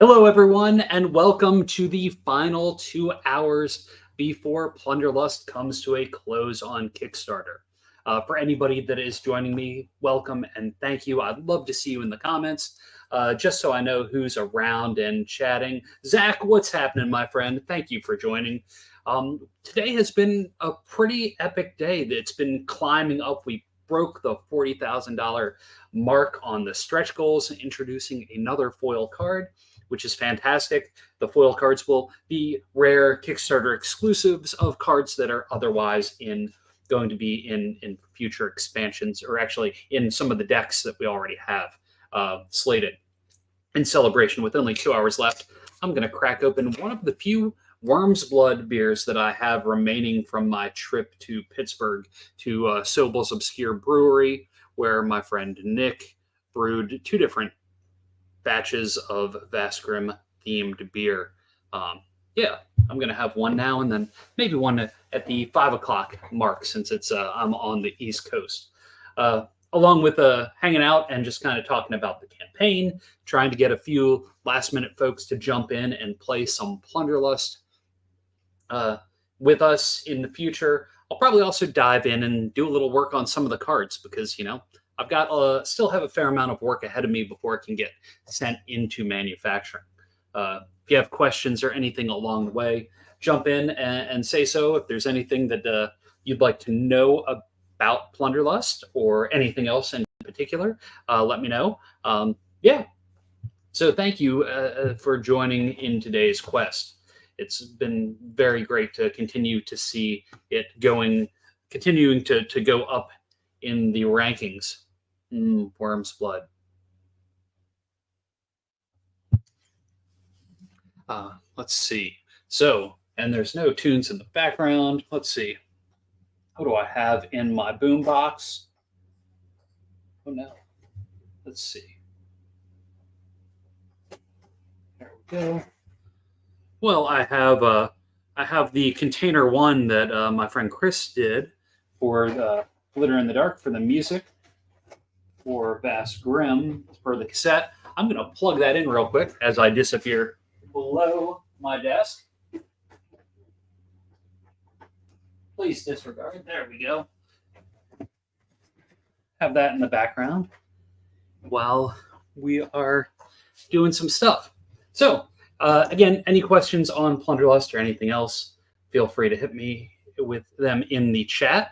Hello, everyone, and welcome to the final 2 hours before Plunderlust comes to a close on Kickstarter. For anybody that is joining me, welcome and thank you. I'd love to see you in the comments, just so I know who's around and chatting. Zach, what's happening, my friend? Thank you for joining. Today has been a pretty epic day. It's been climbing up. We broke the $40,000 mark on the stretch goals, introducing another foil card, which is fantastic. The foil cards will be rare Kickstarter exclusives of cards that are otherwise going to be in future expansions, or actually in some of the decks that we already have slated. In celebration, with only 2 hours left, I'm going to crack open one of the few Würms Blood beers that I have remaining from my trip to Pittsburgh to Sobel's Obscure Brewery, where my friend Nick brewed two different batches of Vasgrim themed beer. Yeah, I'm going to have one now and then maybe one at the 5 o'clock mark, since I'm on the East Coast. Along with hanging out and just kind of talking about the campaign, trying to get a few last minute folks to jump in and play some Plunderlust with us in the future. I'll probably also dive in and do a little work on some of the cards, because, I've got still have a fair amount of work ahead of me before it can get sent into manufacturing. If you have questions or anything along the way, jump in and say so. If there's anything that you'd like to know about Plunderlust or anything else in particular, let me know. Yeah. So thank you for joining in today's quest. It's been very great to continue to see it continuing to go up in the rankings. Würms Blood. Let's see. So, and there's no tunes in the background. Let's see. What do I have in my boombox? Oh no. Let's see. There we go. Well, I have the container one that my friend Chris did for the Glitter in the Dark for the music for Vasgrim for the cassette. I'm going to plug that in real quick as I disappear below my desk. Please disregard. There we go. Have that in the background while we are doing some stuff. So, again, any questions on Plunderlust or anything else, feel free to hit me with them in the chat.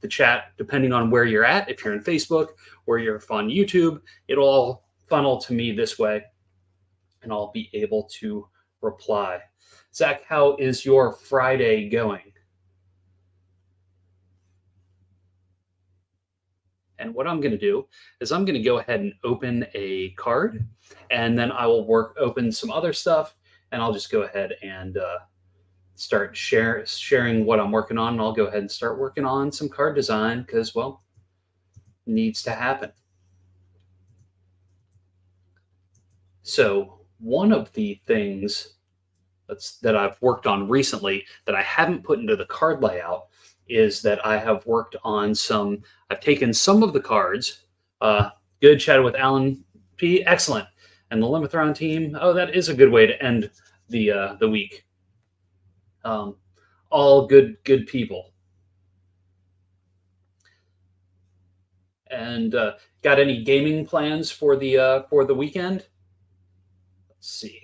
The chat, depending on where you're at, if you're in Facebook or you're on YouTube, it'll all funnel to me this way, and I'll be able to reply. Zach, how is your Friday going? And what I'm going to do is I'm going to go ahead and open a card, and then I will open some other stuff, and I'll just go ahead and start sharing what I'm working on. And I'll go ahead and start working on some card design because, well, it needs to happen. So one of the things that I've worked on recently that I haven't put into the card layout is that I have worked on I've taken some of the cards. Good, chatted with Alan P. Excellent. And the Limithron team. Oh, that is a good way to end the week. All good people. And got any gaming plans for the weekend? Let's see.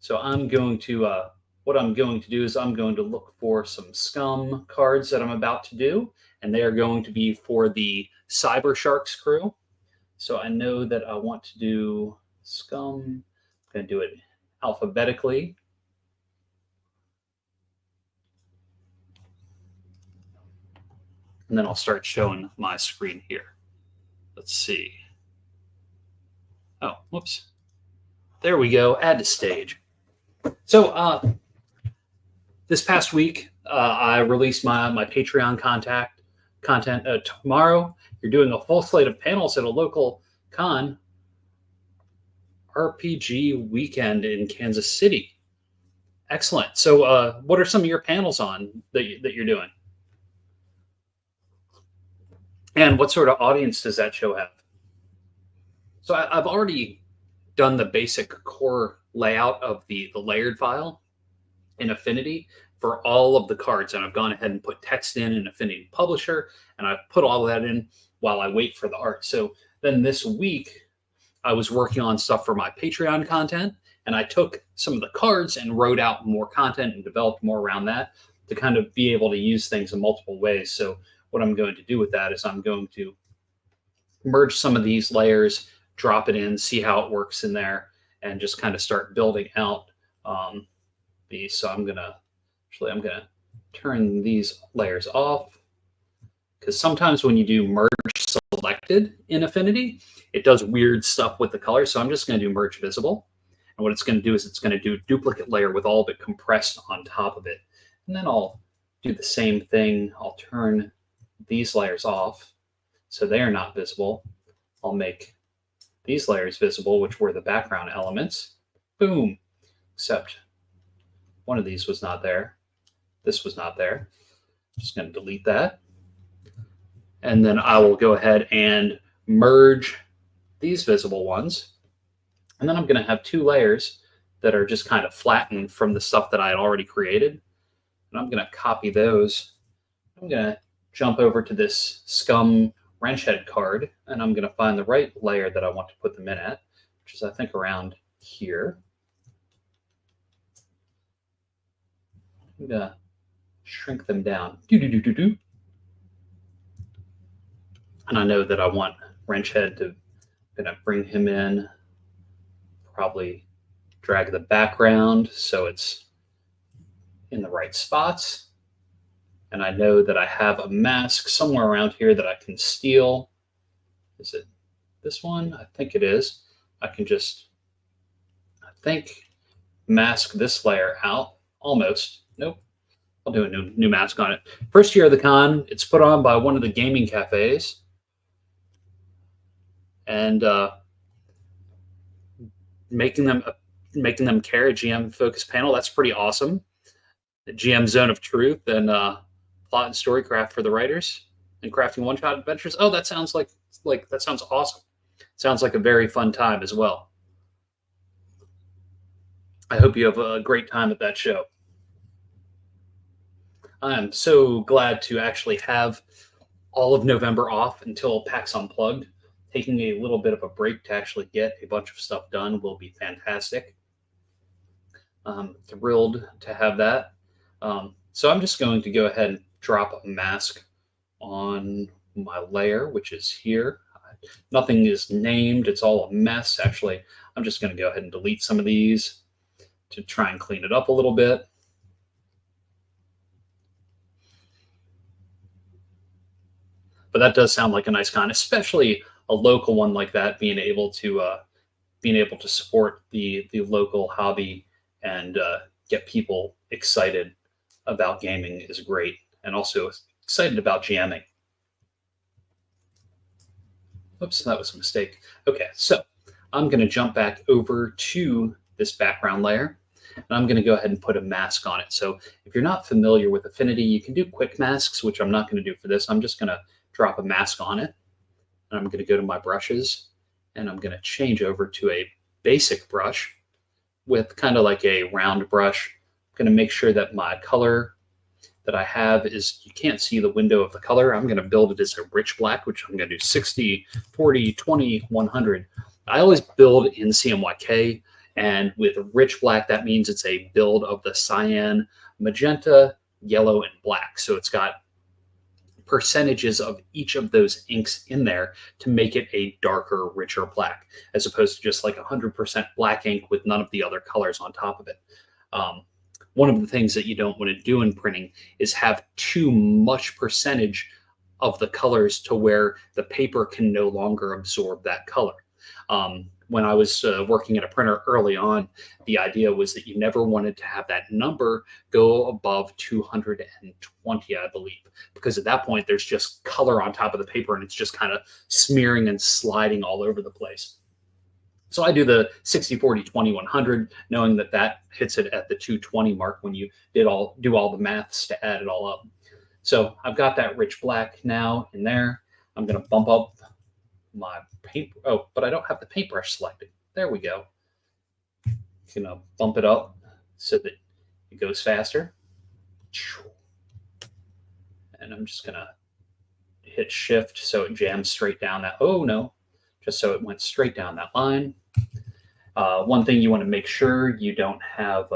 So I'm going to what I'm going to do is I'm going to look for some Scum cards that I'm about to do, and they are going to be for the Cyber Sharks crew. So I know that I want to do Scum. I'm going to do it alphabetically. And then I'll start showing my screen here. Let's see. Oh, whoops. There we go. Add to stage. So this past week, I released my Patreon content. Tomorrow, you're doing a full slate of panels at a local con, RPG weekend in Kansas City. Excellent. So what are some of your panels on that you're doing? And what sort of audience does that show have? So I've already done the basic core layout of the layered file in Affinity for all of the cards. And I've gone ahead and put text in Affinity Publisher, and I've put all of that in while I wait for the art. So then this week, I was working on stuff for my Patreon content, and I took some of the cards and wrote out more content and developed more around that to kind of be able to use things in multiple ways. So what I'm going to do with that is I'm going to merge some of these layers, drop it in, see how it works in there, and just kind of start building out these. So I'm gonna turn these layers off, because sometimes when you do merge selected in Affinity, it does weird stuff with the color. So I'm just going to do merge visible. And what it's going to do is it's going to do a duplicate layer with all of it compressed on top of it. And then I'll do the same thing. I'll turn these layers off so they are not visible. I'll make these layers visible, which were the background elements. Boom. Except one of these was not there. This was not there. I'm just going to delete that. And then I will go ahead and merge these visible ones. And then I'm going to have two layers that are just kind of flattened from the stuff that I had already created. And I'm going to copy those. I'm going to jump over to this scum wrench head card, and I'm going to find the right layer that I want to put them in at, which is, I think, around here. I'm going to shrink them down. And I know that I want wrench head to bring him in, probably drag the background so it's in the right spots. And I know that I have a mask somewhere around here that I can steal. Is it this one? I think it is. I can just, I think, mask this layer out. Almost. Nope. I'll do a new mask on it. First year of the con, it's put on by one of the gaming cafes. And making them carry a GM focus panel. That's pretty awesome. The GM Zone of Truth and plot and storycraft for the writers and crafting one-shot adventures. Oh, that sounds like that sounds awesome. Sounds like a very fun time as well. I hope you have a great time at that show. I am so glad to actually have all of November off until PAX Unplugged. Taking a little bit of a break to actually get a bunch of stuff done will be fantastic. I'm thrilled to have that. So I'm just going to go ahead and drop a mask on my layer, which is here. Nothing is named. It's all a mess. Actually, I'm just going to go ahead and delete some of these to try and clean it up a little bit. But that does sound like a nice con, especially a local one like that, being able to support the local hobby and get people excited about gaming is great, and also excited about GMing. Oops, that was a mistake. Okay, so I'm going to jump back over to this background layer, and I'm going to go ahead and put a mask on it. So if you're not familiar with Affinity, you can do quick masks, which I'm not going to do for this. I'm just going to drop a mask on it. And I'm going to go to my brushes, and I'm going to change over to a basic brush with kind of like a round brush. I'm going to make sure that my color that I have is, you can't see the window of the color. I'm going to build it as a rich black, which I'm going to do 60, 40, 20, 100. I always build in CMYK, and with rich black, that means it's a build of the cyan, magenta, yellow, and black. So it's got percentages of each of those inks in there to make it a darker, richer black, as opposed to just like 100% black ink with none of the other colors on top of it. One of the things that you don't want to do in printing is have too much percentage of the colors to where the paper can no longer absorb that color. When I was working at a printer early on, the idea was that you never wanted to have that number go above 220, I believe, because at that point there's just color on top of the paper and it's just kind of smearing and sliding all over the place. So I do the 60, 40, 20, 100, knowing that that hits it at the 220 mark when you do all the maths to add it all up. So I've got that rich black now in there. I'm going to bump up my paint. Oh, but I don't have the paintbrush selected. There we go. Gonna bump it up so that it goes faster. And I'm just gonna hit shift so it jams straight down that. Oh no, just so it went straight down that line. One thing you want to make sure you don't have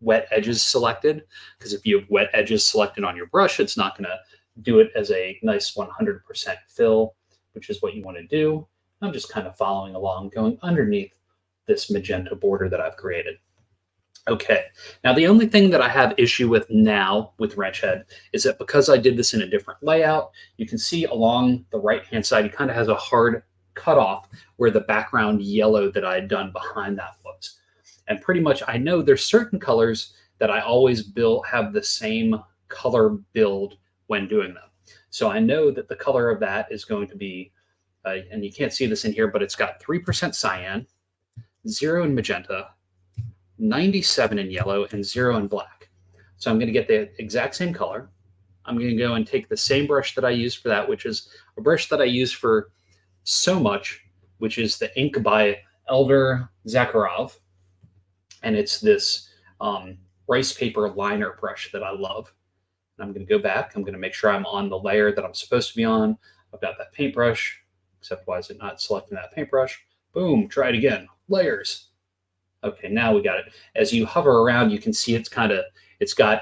wet edges selected, because if you have wet edges selected on your brush, it's not going to do it as a nice 100% fill, which is what you want to do. I'm just kind of following along, going underneath this magenta border that I've created. Okay, now the only thing that I have issue with now with Wrench Head is that because I did this in a different layout, you can see along the right-hand side, it kind of has a hard cutoff where the background yellow that I had done behind that was. And pretty much I know there's certain colors that I always have the same color build when doing them. So I know that the color of that is going to be, and you can't see this in here, but it's got 3% cyan, 0 in magenta, 97 in yellow, and 0 in black. So I'm going to get the exact same color. I'm going to go and take the same brush that I used for that, which is a brush that I use for so much, which is the ink by Elder Zakharov. And it's this rice paper liner brush that I love. And I'm going to go back. I'm going to make sure I'm on the layer that I'm supposed to be on. I've got that paintbrush, except why is it not selecting that paintbrush? Boom, try it again. Layers. Okay, now we got it. As you hover around, you can see it's got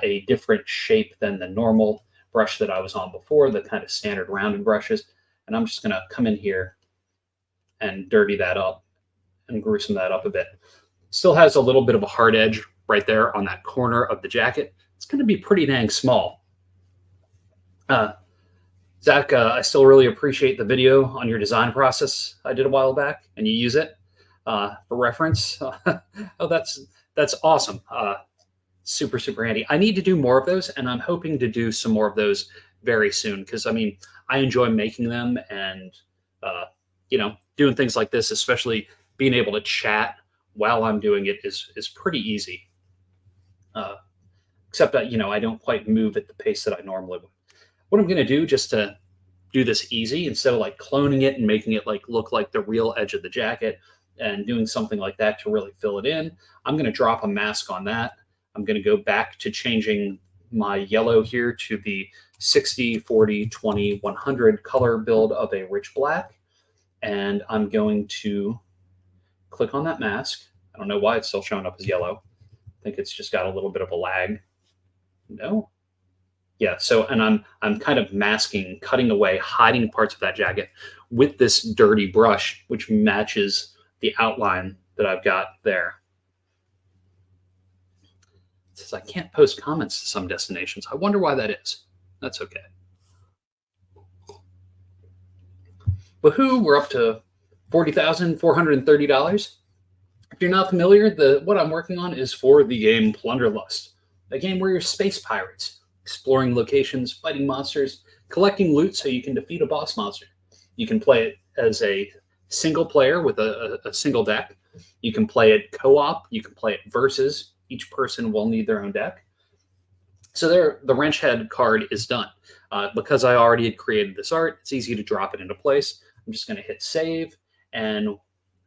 a different shape than the normal brush that I was on before, the kind of standard rounded brushes. And I'm just going to come in here and dirty that up and gruesome that up a bit. Still has a little bit of a hard edge right there on that corner of the jacket. It's going to be pretty dang small. Zach, I still really appreciate the video on your design process I did a while back, and you use it for reference. Oh, that's awesome. Super, super handy. I need to do more of those, and I'm hoping to do some more of those very soon, because I mean, I enjoy making them, and doing things like this, especially being able to chat while I'm doing it, is pretty easy. Except that I don't quite move at the pace that I normally would. What I'm going to do, just to do this easy, instead of like cloning it and making it like look like the real edge of the jacket and doing something like that to really fill it in, I'm going to drop a mask on that. I'm going to go back to changing my yellow here to the 60, 40, 20, 100 color build of a rich black. And I'm going to click on that mask. I don't know why it's still showing up as yellow. I think it's just got a little bit of a lag. No. Yeah, so, and I'm kind of masking, cutting away, hiding parts of that jacket with this dirty brush, which matches the outline that I've got there. It says I can't post comments to some destinations. I wonder why that is. That's okay. Woohoo, we're up to $40,430. If you're not familiar, what I'm working on is for the game Plunderlust, a game where you're space pirates, exploring locations, fighting monsters, collecting loot so you can defeat a boss monster. You can play it as a single player with a single deck. You can play it co-op. You can play it versus. Each person will need their own deck. So there, the Wrench Head card is done. Because I already had created this art, it's easy to drop it into place. I'm just going to hit save, and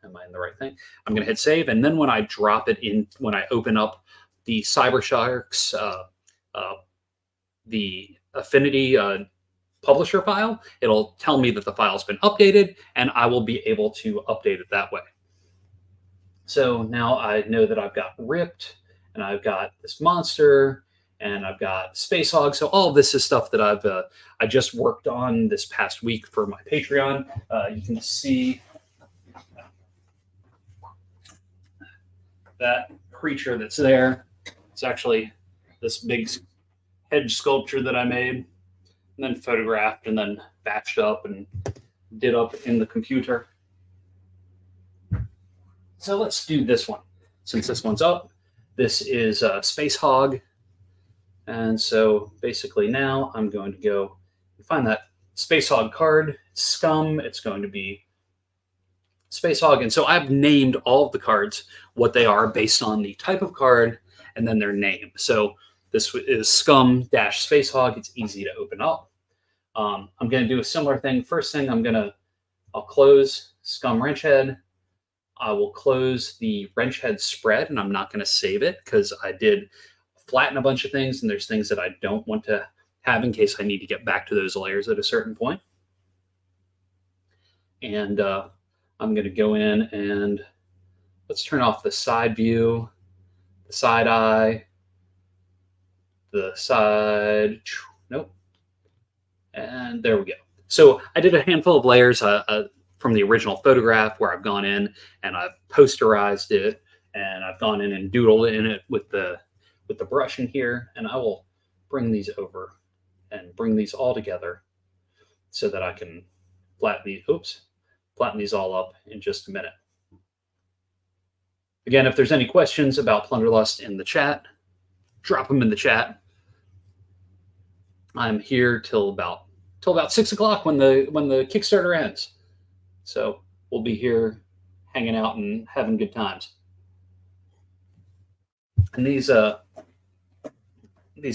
am I in the right thing? I'm going to hit save, and then when I drop it in, when I open up the Cybersharks, the Affinity publisher file, it'll tell me that the file's been updated, and I will be able to update it that way. So now I know that I've got Ripped, and I've got this monster, and I've got Space Hog. So all of this is stuff that I just worked on this past week for my Patreon. You can see that creature that's there. It's actually this big hedge sculpture that I made, and then photographed, and then batched up and did up in the computer. So let's do this one. Since this one's up, this is Space Hog. And so basically now I'm going to go and find that Space Hog card. It's Scum. It's going to be Space Hog. And so I've named all of the cards what they are based on the type of card and then their name. So this is Scum-Space Hog. It's easy to open up. I'm going to do a similar thing. First thing, I'm going to I'll close Scum Wrench Head. I will close the Wrench Head spread, and I'm not going to save it because I did flatten a bunch of things, and there's things that I don't want to have in case I need to get back to those layers at a certain point. And I'm going to go in and let's turn off the side view, the side eye, the side, nope. And there we go. So I did a handful of layers from the original photograph where I've gone in and I've posterized it, and I've gone in and doodled in it with the brush in here. And I will bring these over and bring these all together so that I can flatten these all up in just a minute. Again, if there's any questions about Plunderlust in the chat, drop them in the chat. I'm here till about 6 o'clock when the Kickstarter ends. So we'll be here hanging out and having good times. And these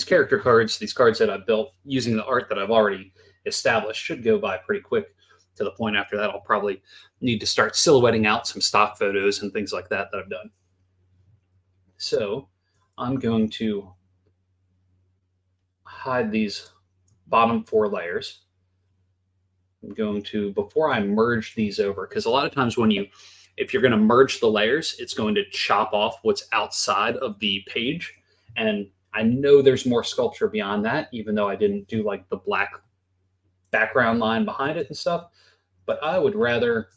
character cards, these cards that I've built using the art that I've already established, should go by pretty quick. To the point after that, I'll probably need to start silhouetting out some stock photos and things like that I've done. So I'm going to hide these bottom 4 layers. I'm going to, before I merge these over, because a lot of times if you're going to merge the layers, it's going to chop off what's outside of the page. And I know there's more sculpture beyond that, even though I didn't do like the black background line behind it and stuff. But I would rather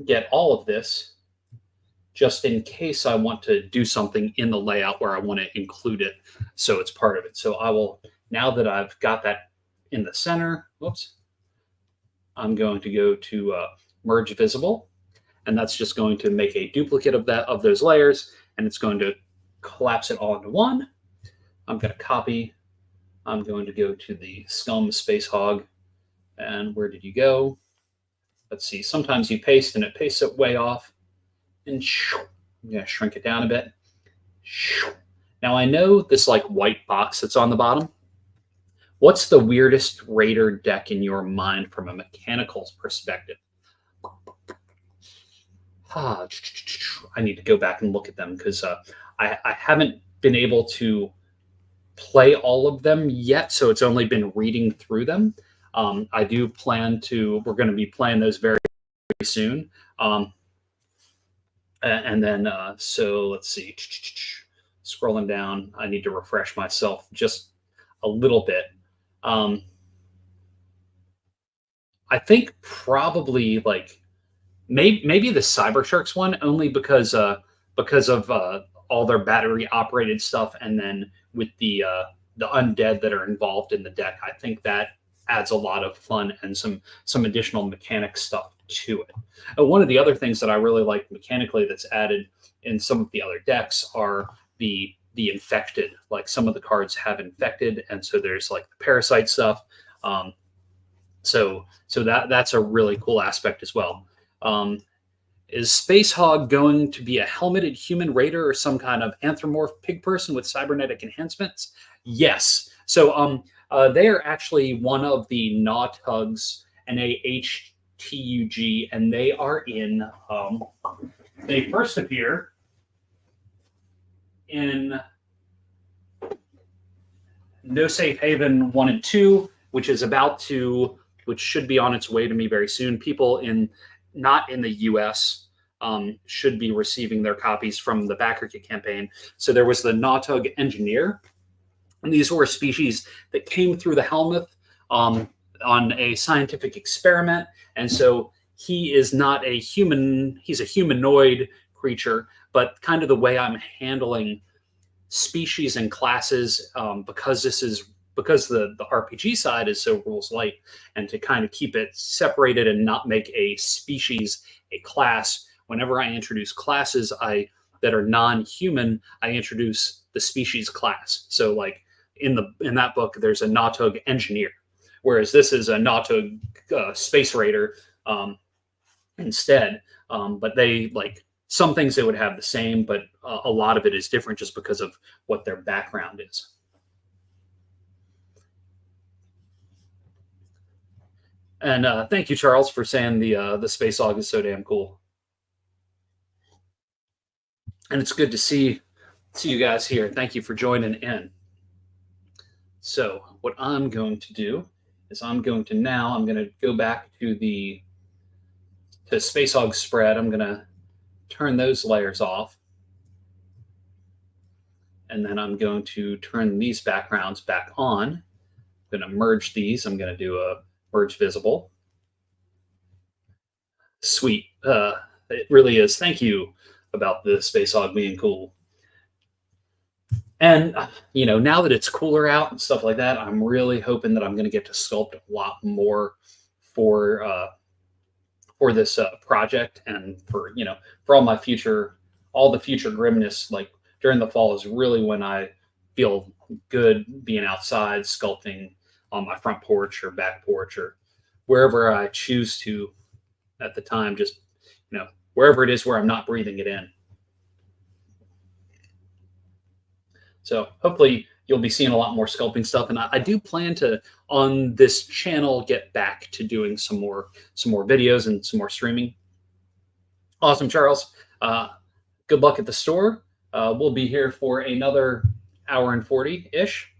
get all of this just in case I want to do something in the layout where I want to include it so it's part of it. So I will, now that I've got that in the center, I'm going to go to merge visible, and that's just going to make a duplicate of those layers, and it's going to collapse it all into one. I'm going to copy. I'm going to go to the Scum Space Hog, and where did you go? Let's see. Sometimes you paste and it pastes it way off, and I'm going to shrink it down a bit. Now I know this like white box that's on the bottom. What's the weirdest Raider deck in your mind from a mechanical perspective? I need to go back and look at them because I haven't been able to play all of them yet, so it's only been reading through them. I do plan to, we're going to be playing those very, very soon. And then, so let's see, scrolling down, I need to refresh myself just a little bit. I think probably like maybe the Cyber Sharks one, only because of all their battery operated stuff, and then with the undead that are involved in the deck, I think that adds a lot of fun and some additional mechanic stuff to it. One of the other things that I really like mechanically that's added in some of the other decks are the infected. Like some of the cards have infected, and so there's like the parasite stuff. So that's a really cool aspect as well. Is Space Hog going to be a helmeted human raider or some kind of anthropomorph pig person with cybernetic enhancements? Yes. So they are actually one of the Gnaw Tugs, NAHTUG, and they are in. They first appear in No Safe Haven 1 and 2, which should be on its way to me very soon. People not in the US should be receiving their copies from the backer kit campaign. So there was the Nautug Engineer, and these were a species that came through the Helmuth on a scientific experiment. And so he is not a human, he's a humanoid creature, but kind of the way I'm handling species and classes, because the RPG side is so rules light, and to kind of keep it separated and not make a species a class. Whenever I introduce classes that are non-human, I introduce the species class. So like in that book, there's a Nautug Engineer, whereas this is a Nautug Space Raider instead. But they like some things they would have the same, but a lot of it is different just because of what their background is. And thank you, Charles, for saying the Space Hog is so damn cool. And it's good to see you guys here. Thank you for joining in. So what I'm going to do is I'm going to go back to the Space Hog spread. I'm going to turn those layers off. And then I'm going to turn these backgrounds back on. I'm going to merge these. I'm going to do a merge visible. Sweet. It really is. Thank you about the Space Hog being cool. And, now that it's cooler out and stuff like that, I'm really hoping that I'm going to get to sculpt a lot more for this project, and for all the future grimness. Like during the fall is really when I feel good being outside sculpting on my front porch or back porch or wherever I choose to at the time, just wherever it is where I'm not breathing it in. So hopefully you'll be seeing a lot more sculpting stuff, and I do plan to, on this channel, get back to doing some more videos and some more streaming. Awesome, Charles. Good luck at the store. We'll be here for another hour and 40-ish.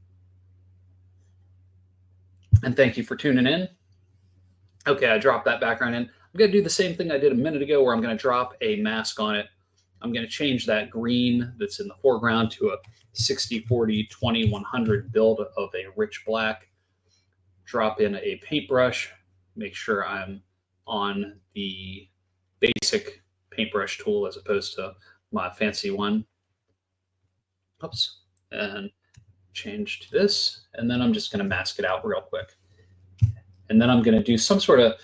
And thank you for tuning in. Okay, I dropped that background in. I'm going to do the same thing I did a minute ago, where I'm going to drop a mask on it. I'm going to change that green that's in the foreground to a 60-40-20-100 build of a rich black. Drop in a paintbrush. Make sure I'm on the basic paintbrush tool as opposed to my fancy one. Oops. And change to this. And then I'm just going to mask it out real quick. And then I'm going to do some sort of,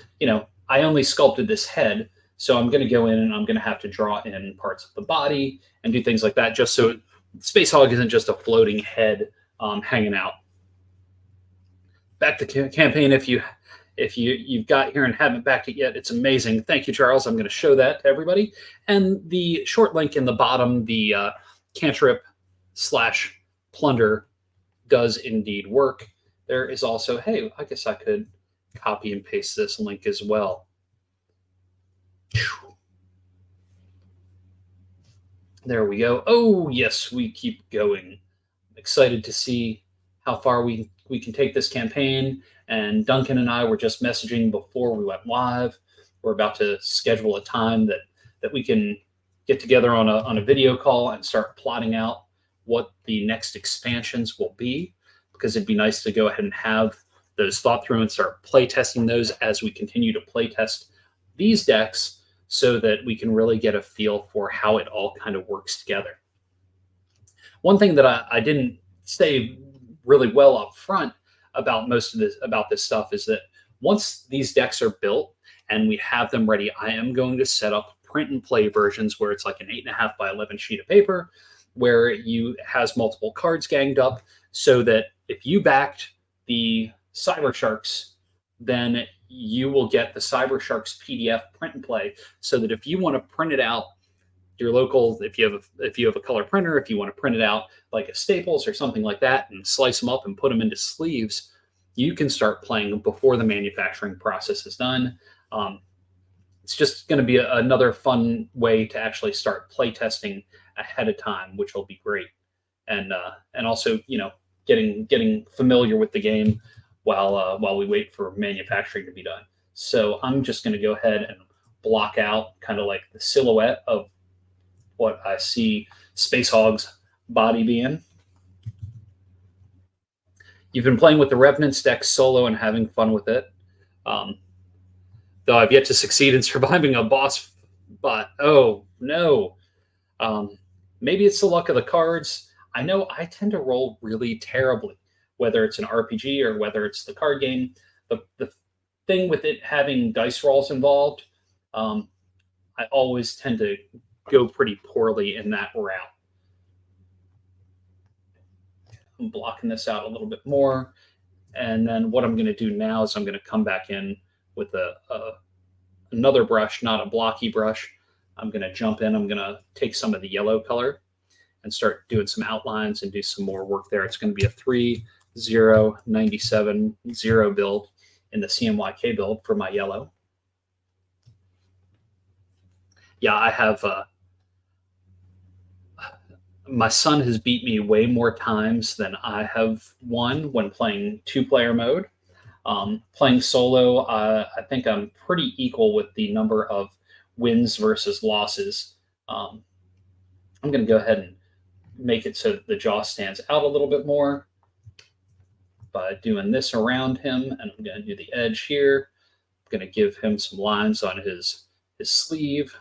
I only sculpted this head. So I'm going to go in and I'm going to have to draw in parts of the body and do things like that, just so Space Hog isn't just a floating head hanging out. Back to campaign. If you've got here and haven't backed it yet, it's amazing. Thank you, Charles. I'm going to show that to everybody. And the short link in the bottom, the cantrip / plunder, does indeed work. There is also, hey, I guess I could copy and paste this link as well. There we go. Oh, yes, we keep going. I'm excited to see how far we can take this campaign. And Duncan and I were just messaging before we went live. We're about to schedule a time that we can get together on a video call and start plotting out what the next expansions will be, because it'd be nice to go ahead and have those thought through and start play testing those as we continue to play test these decks, so that we can really get a feel for how it all kind of works together. One thing that I didn't say really well up front about this stuff is that once these decks are built and we have them ready, I am going to set up print and play versions where it's like an 8.5 by 11 sheet of paper, where you has multiple cards ganged up, so that if you backed the Cyber Sharks, then you will get the Cyber Sharks PDF print and play, so that if you want to print it out, your local, if you have a color printer, if you want to print it out like a Staples or something like that and slice them up and put them into sleeves, you can start playing before the manufacturing process is done. It's just going to be another fun way to actually start play testing ahead of time, which will be great. And also, getting familiar with the game while we wait for manufacturing to be done. So I'm just going to go ahead and block out kind of like the silhouette of what I see Space Hog's body being. You've been playing with the Revenant's deck solo and having fun with it. Though I've yet to succeed in surviving a boss bot. Oh, no. Maybe it's the luck of the cards. I know I tend to roll really terribly, whether it's an RPG or whether it's the card game. The thing with it having dice rolls involved, I always tend to go pretty poorly in that route. I'm blocking this out a little bit more. And then what I'm going to do now is I'm going to come back in with another brush, not a blocky brush. I'm going to jump in. I'm going to take some of the yellow color and start doing some outlines and do some more work there. It's going to be a 3-0-97-0 build. in the CMYK build for my yellow. Yeah, I have. My son has beat me way more times than I have won when playing 2-player mode. Playing solo, I think I'm pretty equal with the number of wins versus losses. I'm going to go ahead and make it so that the jaw stands out a little bit more by doing this around him, and I'm going to do the edge here. I'm going to give him some lines on his sleeve.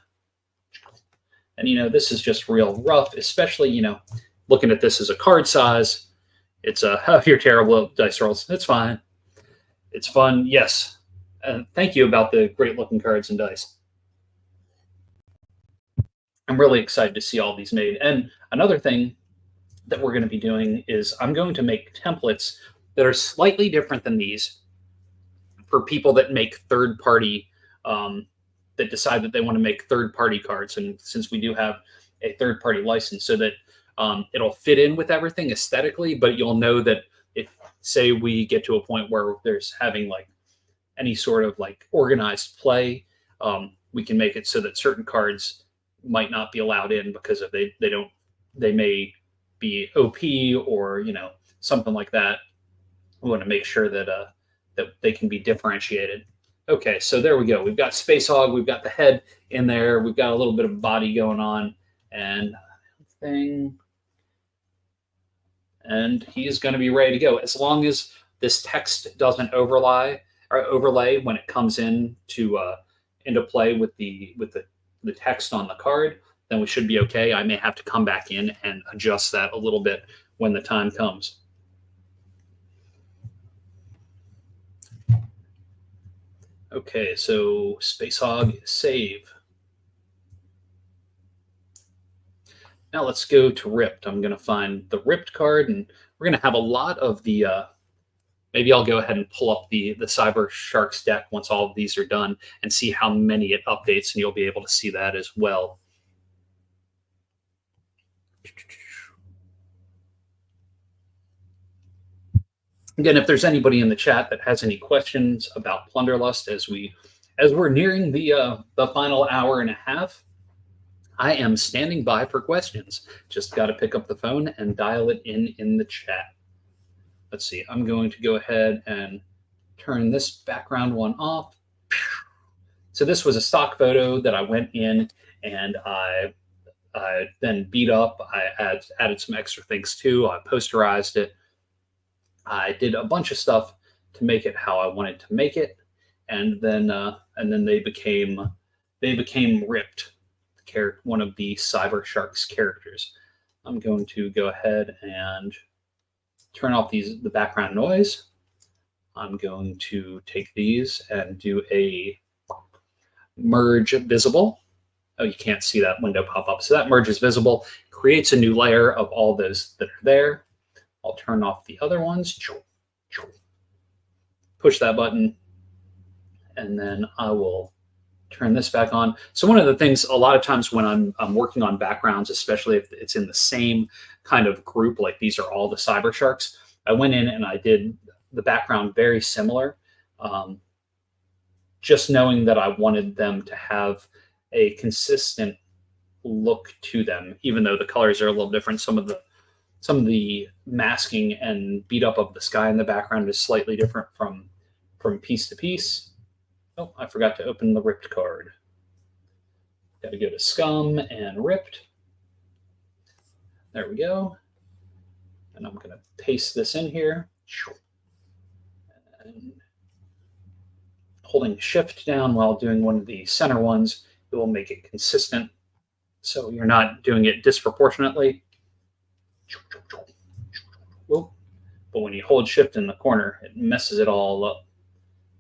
And, this is just real rough, especially, looking at this as a card size. It's oh, you're terrible at dice rolls. It's fine. It's fun. Yes. And thank you about the great looking cards and dice. I'm really excited to see all these made. And another thing that we're going to be doing is I'm going to make templates that are slightly different than these for people that make third-party, that decide that they want to make third-party cards. And since we do have a third-party license, so that it'll fit in with everything aesthetically, but you'll know that if, say, we get to a point where there's having like any sort of like organized play, we can make it so that certain cards might not be allowed in because of they may be OP or something like that. We want to make sure that that they can be differentiated. Okay, so there we go. We've got Space Hog. We've got the head in there. We've got a little bit of body going on, and he's going to be ready to go. As long as this text doesn't overlay when it comes into play with the text on the card, then we should be okay. I may have to come back in and adjust that a little bit when the time comes. Okay, so Space Hog, save. Now let's go to Ripped. I'm going to find the Ripped card, and we're going to have a lot of the... maybe I'll go ahead and pull up the Cyber Sharks deck once all of these are done and see how many it updates, and you'll be able to see that as well. Again, if there's anybody in the chat that has any questions about Plunderlust as we're nearing the final hour and a half, I am standing by for questions. Just got to pick up the phone and dial it in the chat. Let's see. I'm going to go ahead and turn this background one off. So this was a stock photo that I went in and I then beat up. I added some extra things too. I posterized it. I did a bunch of stuff to make it how I wanted to make it, and then they became Ripped, one of the Cyber Sharks characters. I'm going to go ahead and turn off the background noise. I'm going to take these and do a merge visible. Oh, you can't see that window pop up. So that merge is visible, creates a new layer of all those that are there. I'll turn off the other ones. Push that button, and then I will turn this back on. So one of the things, a lot of times when I'm working on backgrounds, especially if it's in the same kind of group, like these are all the Cyber Sharks, I went in and I did the background very similar, just knowing that I wanted them to have a consistent look to them, even though the colors are a little different. Some of the masking and beat up of the sky in the background is slightly different from piece to piece. Oh, I forgot to open the Ripped card. Got to go to Scum and Ripped. There we go. And I'm going to paste this in here. And holding Shift down while doing one of the center ones, it will make it consistent, so you're not doing it disproportionately. But when you hold Shift in the corner, it messes it all up.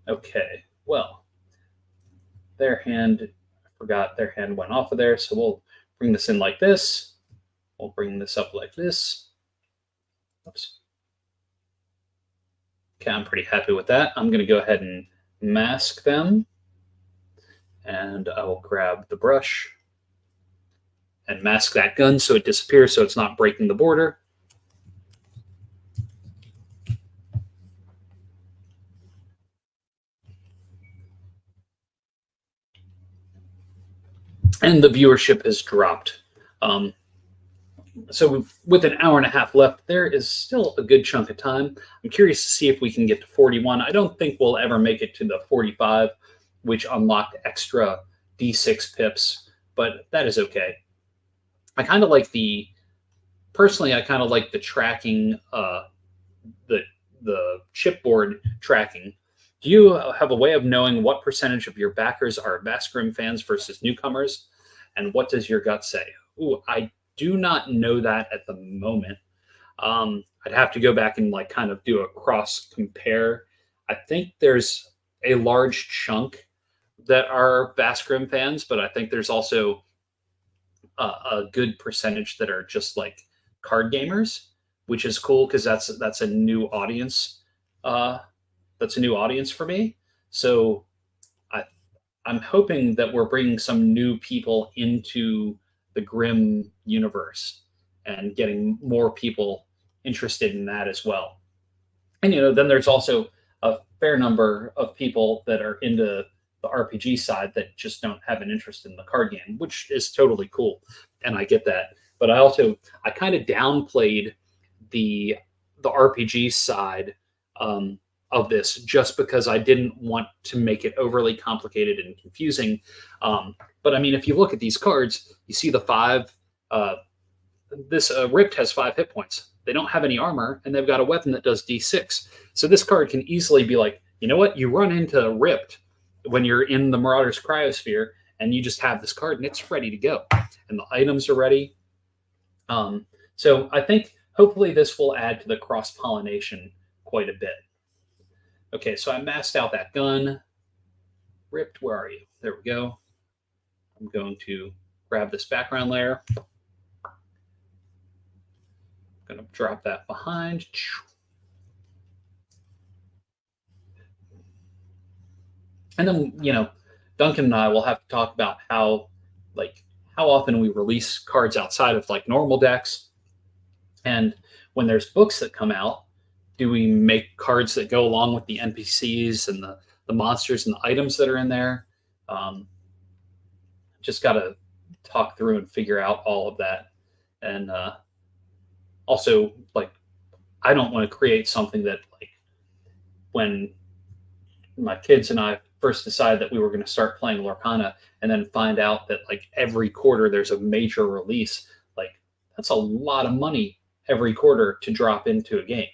Okay, well, their hand, I forgot their hand went off of there, so we'll bring this in like this. We'll bring this up like this. Oops. Okay, I'm pretty happy with that. I'm going to go ahead and mask them, and I will grab the brush and mask that gun so it disappears, so it's not breaking the border. and the viewership has dropped. So with an hour and a half left, there is still a good chunk of time. I'm curious to see if we can get to 41. I don't think we'll ever make it to the 45, which unlocked extra D6 pips, but that is okay. I kind of like the tracking, the chipboard tracking. Do you have a way of knowing what percentage of your backers are Vascrim fans versus newcomers? And what does your gut say? Ooh, I do not know that at the moment. I'd have to go back and like kind of do a cross compare. I think there's a large chunk that are Vascrim fans, but I think there's also a good percentage that are just like card gamers, which is cool because that's a new audience. That's a new audience for me. So I'm hoping that we're bringing some new people into the Grimm universe and getting more people interested in that as well. And then there's also a fair number of people that are into the RPG side that just don't have an interest in the card game, which is totally cool, and I get that. But I kind of downplayed the RPG side of this just because I didn't want to make it overly complicated and confusing. But I mean, if you look at these cards, you see the 5. This Ripped has 5 hit points. They don't have any armor, and they've got a weapon that does D6. So this card can easily be like, you know what? You run into Ripped when you're in the Marauder's Cryosphere, and you just have this card, and it's ready to go. And the items are ready. So I think hopefully this will add to the cross-pollination quite a bit. Okay, so I maxed out that gun. Ripped, where are you? There we go. I'm going to grab this background layer. I'm going to drop that behind. And then, Duncan and I will have to talk about how often we release cards outside of like normal decks. And when there's books that come out, do we make cards that go along with the NPCs and the monsters and the items that are in there? Just got to talk through and figure out all of that. And also, like, I don't want to create something that, like, when my kids and I first decided that we were going to start playing Lorcana and then find out that, like, every quarter there's a major release, like, that's a lot of money every quarter to drop into a game.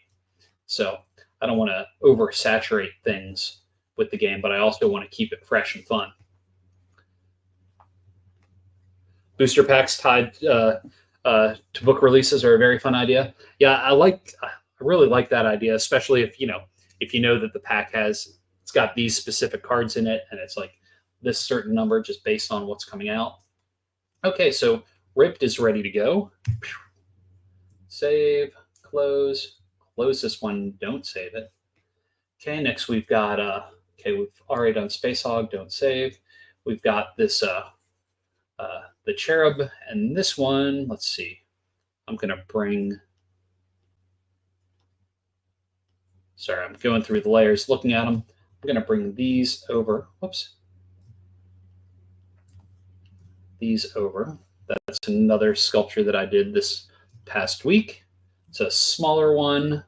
So I don't want to oversaturate things with the game, but I also want to keep it fresh and fun. Booster packs tied to book releases are a very fun idea. Yeah, I really like that idea, especially if you know that the pack it's got these specific cards in it, and it's like this certain number just based on what's coming out. Okay, so Ripped is ready to go. Save, close this one, don't save it. Okay, next we've got we've already done Space Hog, don't save. We've got this the Cherub, and this one, let's see. I'm gonna bring sorry, I'm going through the layers looking at them. I'm gonna bring these over. Whoops. These over. That's another sculpture that I did this past week. It's a smaller one,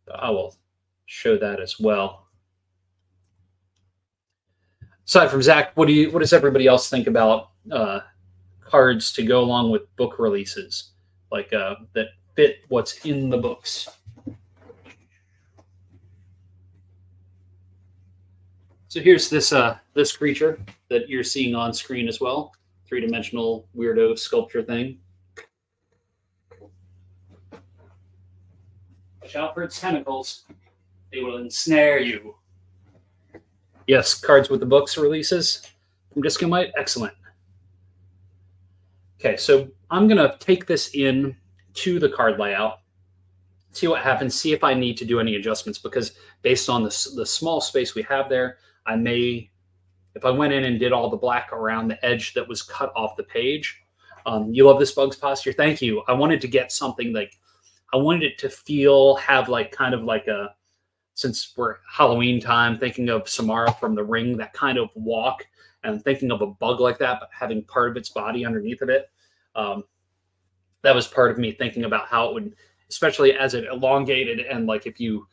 but I will show that as well. Aside from Zach, what does everybody else think about cards to go along with book releases, like that fit what's in the books? So here's this creature that you're seeing on screen as well, 3-dimensional weirdo sculpture thing. Watch out for its tentacles. They will ensnare you. Yes, cards with the books releases from Disco Mite. Excellent. Okay, so I'm going to take this in to the card layout, see what happens, see if I need to do any adjustments, because based on the small space we have there, I may, if I went in and did all the black around the edge that was cut off the page. You love this Bug's Posture? Thank you. I wanted to get something like, I wanted it to have like kind of like a, since we're Halloween time, thinking of Samara from The Ring, that kind of walk And thinking of a bug like that, but having part of its body underneath of it, that was part of me thinking about how it would, especially as it elongated, and like if you,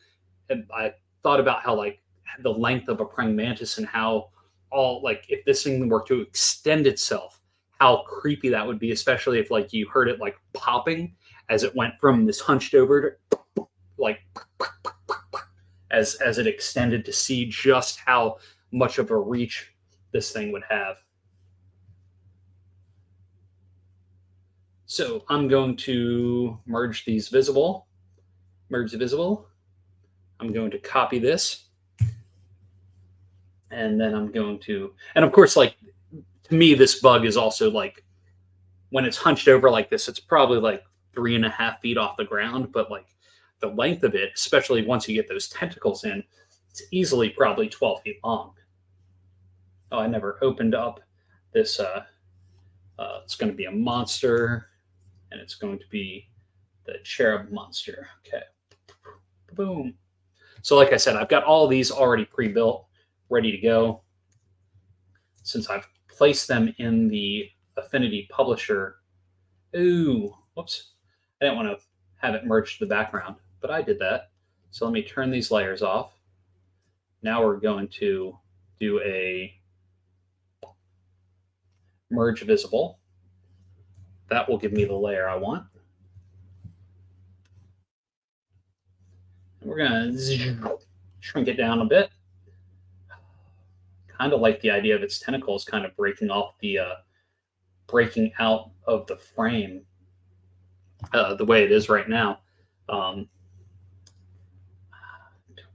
I thought about how like the length of a praying mantis and how all like if this thing were to extend itself, how creepy that would be, especially if like you heard it like popping as it went from this hunched over to like as it extended, to see just how much of a reach this thing would have. So I'm going to merge these visible, merge the visible. I'm going to copy this. And then I'm going to, and of course, like to me, this bug is also like when it's hunched over like this, it's probably like 3.5 feet off the ground, but like the length of it, especially once you get those tentacles in, it's easily probably 12 feet long. Oh, I never opened up this. It's going to be a monster, and it's going to be the cherub monster. Okay. Boom. So like I said, I've got all these already pre-built, ready to go. Since I've placed them in the Affinity Publisher. Ooh, whoops. I didn't want to have it merged to the background, but I did that. So let me turn these layers off. Now we're going to do a merge visible. That will give me the layer I want. And we're going to shrink it down a bit. Kind of like the idea of its tentacles kind of breaking off the, breaking out of the frame the way it is right now. I don't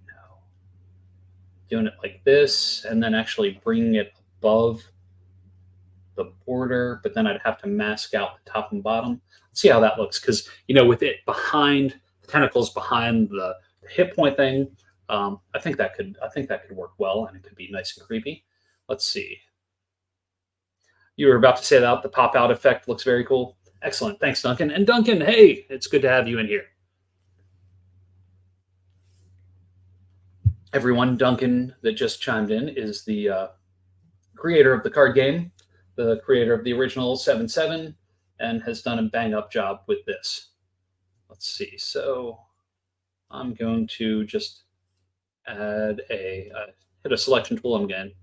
know. Doing it like this and then actually bringing it above the border, but then I'd have to mask out the top and bottom. Let's see how that looks, because you know, with it behind the tentacles behind the hit point thing, I think that could work well, and it could be nice and creepy. Let's see. You were about to say that the pop out effect looks very cool. Excellent, thanks, Duncan. And Duncan, hey, it's good to have you in here. Everyone, Duncan that just chimed in is the creator of the card game, the creator of the original 7-7, and has done a bang-up job with this. Let's see. So I'm going to just add hit a selection tool. I'm going to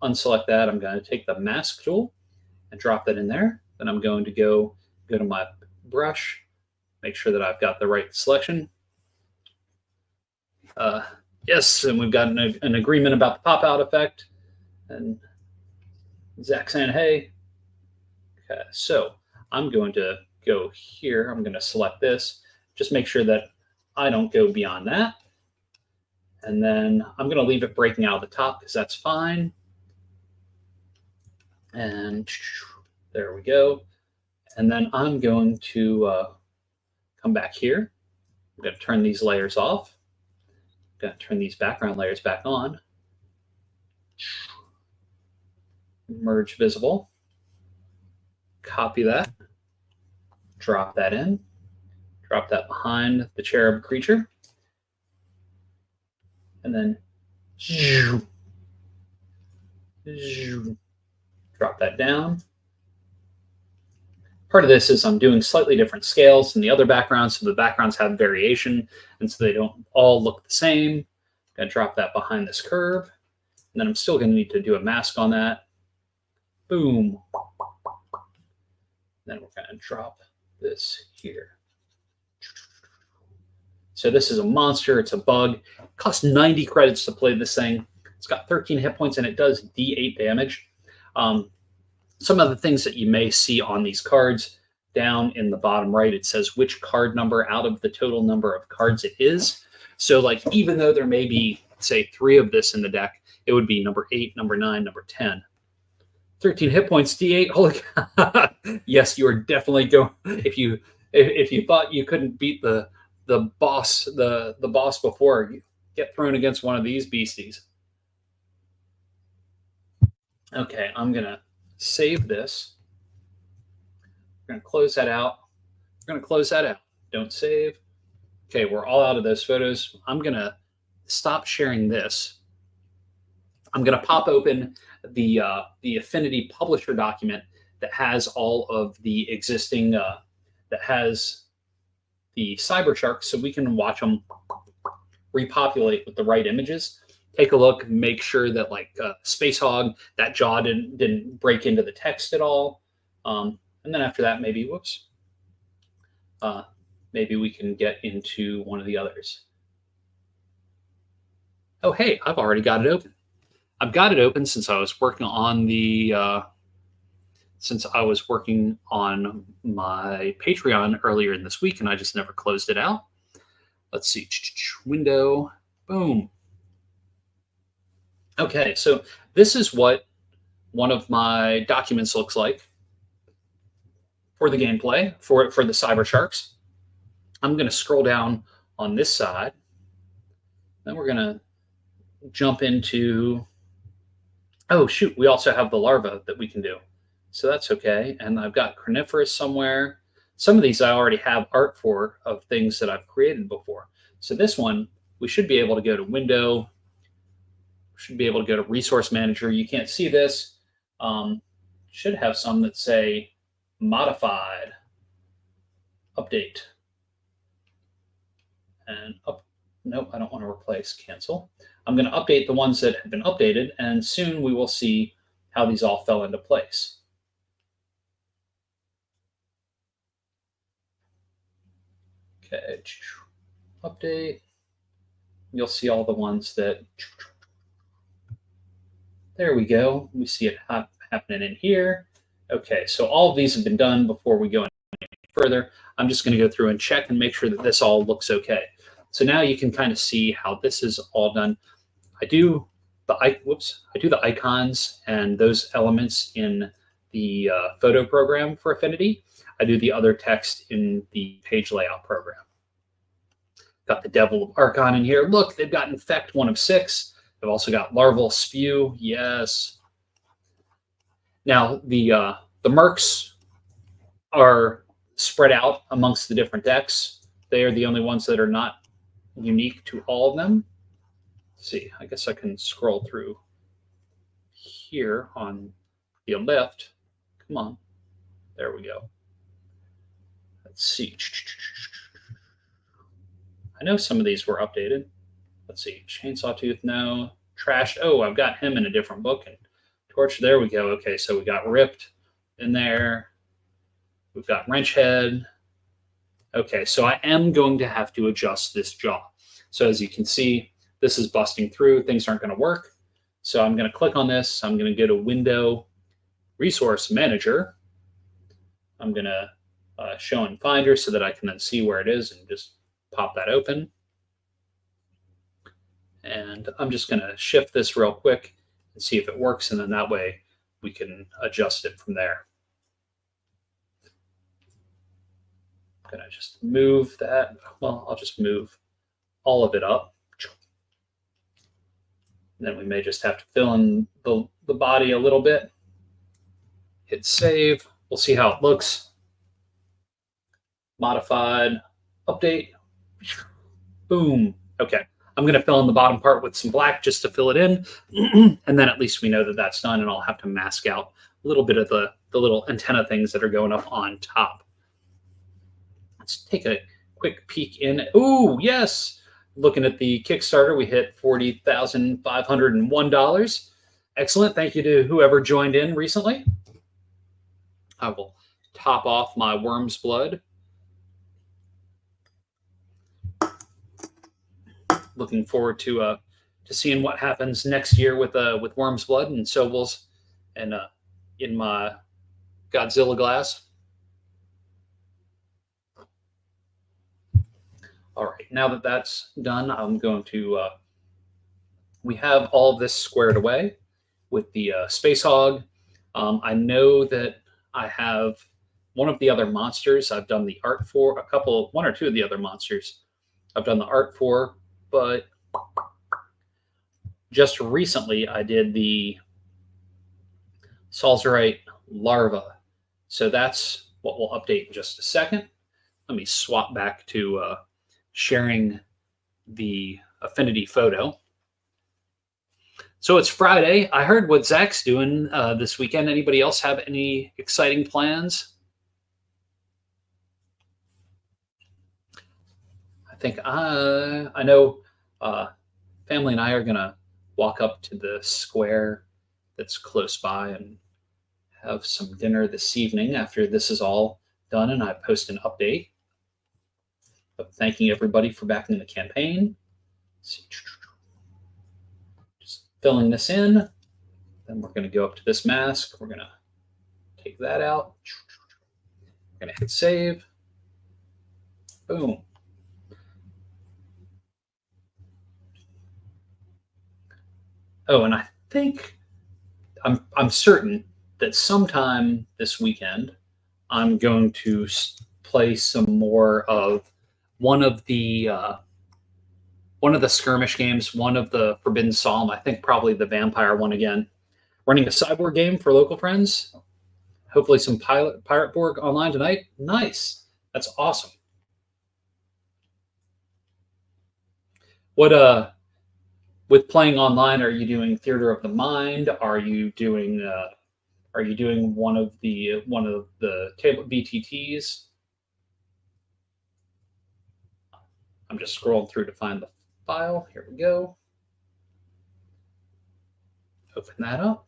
unselect that. I'm going to take the mask tool and drop that in there. Then I'm going to go to my brush, make sure that I've got the right selection. Yes, and we've got an agreement about the pop-out effect. And Zach saying, hey. Okay, so I'm going to go here. I'm going to select this. Just make sure that I don't go beyond that. And then I'm going to leave it breaking out of the top because that's fine. And there we go. And then I'm going to come back here. I'm going to turn these layers off. I'm going to turn these background layers back on. Merge visible. Copy that. Drop that in. Drop that behind the cherub creature. And then drop that down. Part of this is I'm doing slightly different scales than the other backgrounds, so the backgrounds have variation, and so they don't all look the same. I'm going to drop that behind this curve, and then I'm still going to need to do a mask on that. Boom. Then we're going to drop this here. So this is a monster. It's a bug. It costs 90 credits to play this thing. It's got 13 hit points, and it does D8 damage. Some of the things that you may see on these cards, down in the bottom right, it says which card number out of the total number of cards it is. So like, even though there may be, say, 3 of this in the deck, it would be number 8, number 9, number 10. 13 hit points, D8. Holy God. Yes, you are definitely going. If you thought you couldn't beat the boss before, get thrown against one of these beasties. Okay, I'm gonna save this. We're gonna close that out. We're gonna close that out. Don't save. Okay, we're all out of those photos. I'm gonna stop sharing this. I'm going to pop open the Affinity Publisher document that has all of the existing, that has the cyber sharks, so we can watch them repopulate with the right images. Take a look, make sure that like Space Hog, that jaw didn't break into the text at all. And then after that, maybe, whoops, maybe we can get into one of the others. Oh, hey, I've already got it open. I've got it open since I was working on my Patreon earlier in this week, and I just never closed it out. Let's see, window, boom. Okay, so this is what one of my documents looks like for the gameplay, for the Cyber Sharks. I'm going to scroll down on this side. Then we're going to jump into, oh shoot, we also have the larva that we can do. So that's okay. And I've got Craniferous somewhere. Some of these I already have art for, of things that I've created before. So this one, we should be able to go to Window, should be able to go to Resource Manager. You can't see this. Should have some that say Modified, Update. And nope, I don't want to replace, cancel. I'm going to update the ones that have been updated, and soon we will see how these all fell into place. Okay, update. You'll see all the ones that, there we go. We see it happening in here. Okay, so all of these have been done. Before we go any further, I'm just going to go through and check and make sure that this all looks okay. So now you can kind of see how this is all done. I do the icons and those elements in the photo program for Affinity. I do the other text in the page layout program. Got the Devil of Archon in here. Look, they've got Infect 1 of 6. They've also got Larval Spew. Yes. Now the mercs are spread out amongst the different decks. They are the only ones that are not unique to all of them. Let's see, I guess I can scroll through here on the left. Come on. There we go. Let's see. I know some of these were updated. Let's see. Chainsaw Tooth, no. Trashed. Oh, I've got him in a different book. And Torch, there we go. Okay, so we got Ripped in there. We've got Wrench Head. Okay, so I am going to have to adjust this jaw. So as you can see, this is busting through. Things aren't going to work. So I'm going to click on this. I'm going to go to Window, Resource Manager. I'm going to show in Finder so that I can then see where it is and just pop that open. And I'm just going to shift this real quick and see if it works. And then that way we can adjust it from there. I'm going to just move that. Well, I'll just move all of it up. And then we may just have to fill in the body a little bit. Hit save. We'll see how it looks. Modified, update. Boom. Okay. I'm going to fill in the bottom part with some black just to fill it in. And then at least we know that that's done, and I'll have to mask out a little bit of the little antenna things that are going up on top. Let's take a quick peek in. Ooh, yes. Looking at the Kickstarter, we hit $40,501. Excellent. Thank you to whoever joined in recently. I will top off my Würms Blood. Looking forward to seeing what happens next year with Würms Blood and Sobel's and in my Godzilla glass. All right, now that that's done, I'm going to, we have all of this squared away with the Space Hog. I know that I have one of the other monsters I've done the art for, one or two of the other monsters I've done the art for, but just recently I did the Salzarite larva. So that's what we'll update in just a second. Let me swap back to sharing the Affinity photo. So it's Friday. I heard what Zach's doing this weekend. Anybody else have any exciting plans? I think I know family and I are gonna walk up to the square that's close by and have some dinner this evening after this is all done, and I post an update of thanking everybody for backing the campaign. Just filling this in. Then we're going to go up to this mask. We're going to take that out. We're going to hit save. Boom. Oh, and I think I'm certain that sometime this weekend I'm going to play some more of one of the skirmish games, one of the Forbidden Psalm. I think probably the vampire one again. Running a cyborg game for local friends. Hopefully some Pirate Borg online tonight. Nice. That's awesome. What with playing online, are you doing Theater of the Mind? Are you doing one of the table BTTs? I'm just scrolling through to find the file. Here we go. Open that up.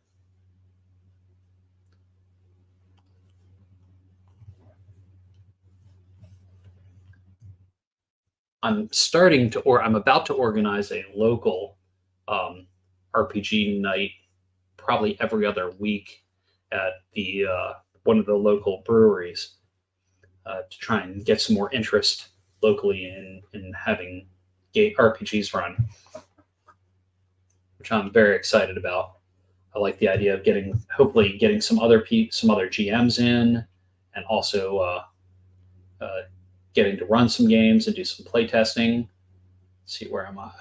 I'm about to organize a local RPG night, probably every other week at the one of the local breweries to try and get some more interest locally in having RPGs run, which I'm very excited about. I like the idea of hopefully getting some other GMs in, and also getting to run some games and do some play testing. Let's see, where am I?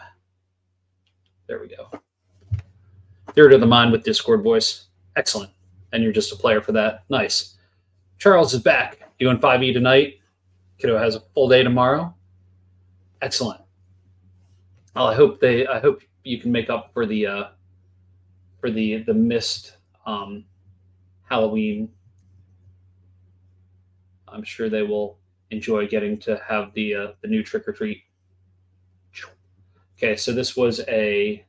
There we go. Theater of the Mind with Discord voice. Excellent. And you're just a player for that. Nice. Charles is back. Doing 5e tonight. Kiddo has a full day tomorrow. Excellent. Well, I hope you can make up for the missed Halloween. I'm sure they will enjoy getting to have the new trick or treat. Okay, so this was a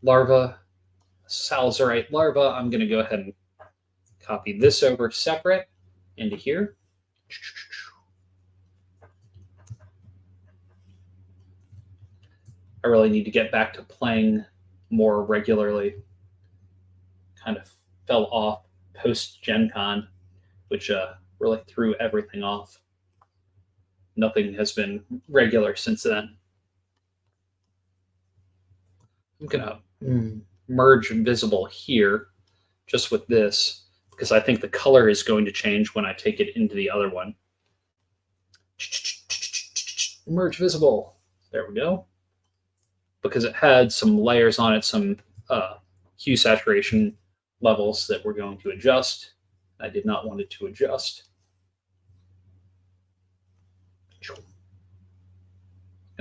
larva, salzarite larva. I'm going to go ahead and copy this over separate into here. I really need to get back to playing more regularly. Kind of fell off post Gen Con, which really threw everything off. Nothing has been regular since then. I'm going to merge visible here just with this, because I think the color is going to change when I take it into the other one. Merge visible. There we go. Because it had some layers on it, some hue saturation levels that we're going to adjust. I did not want it to adjust. I'm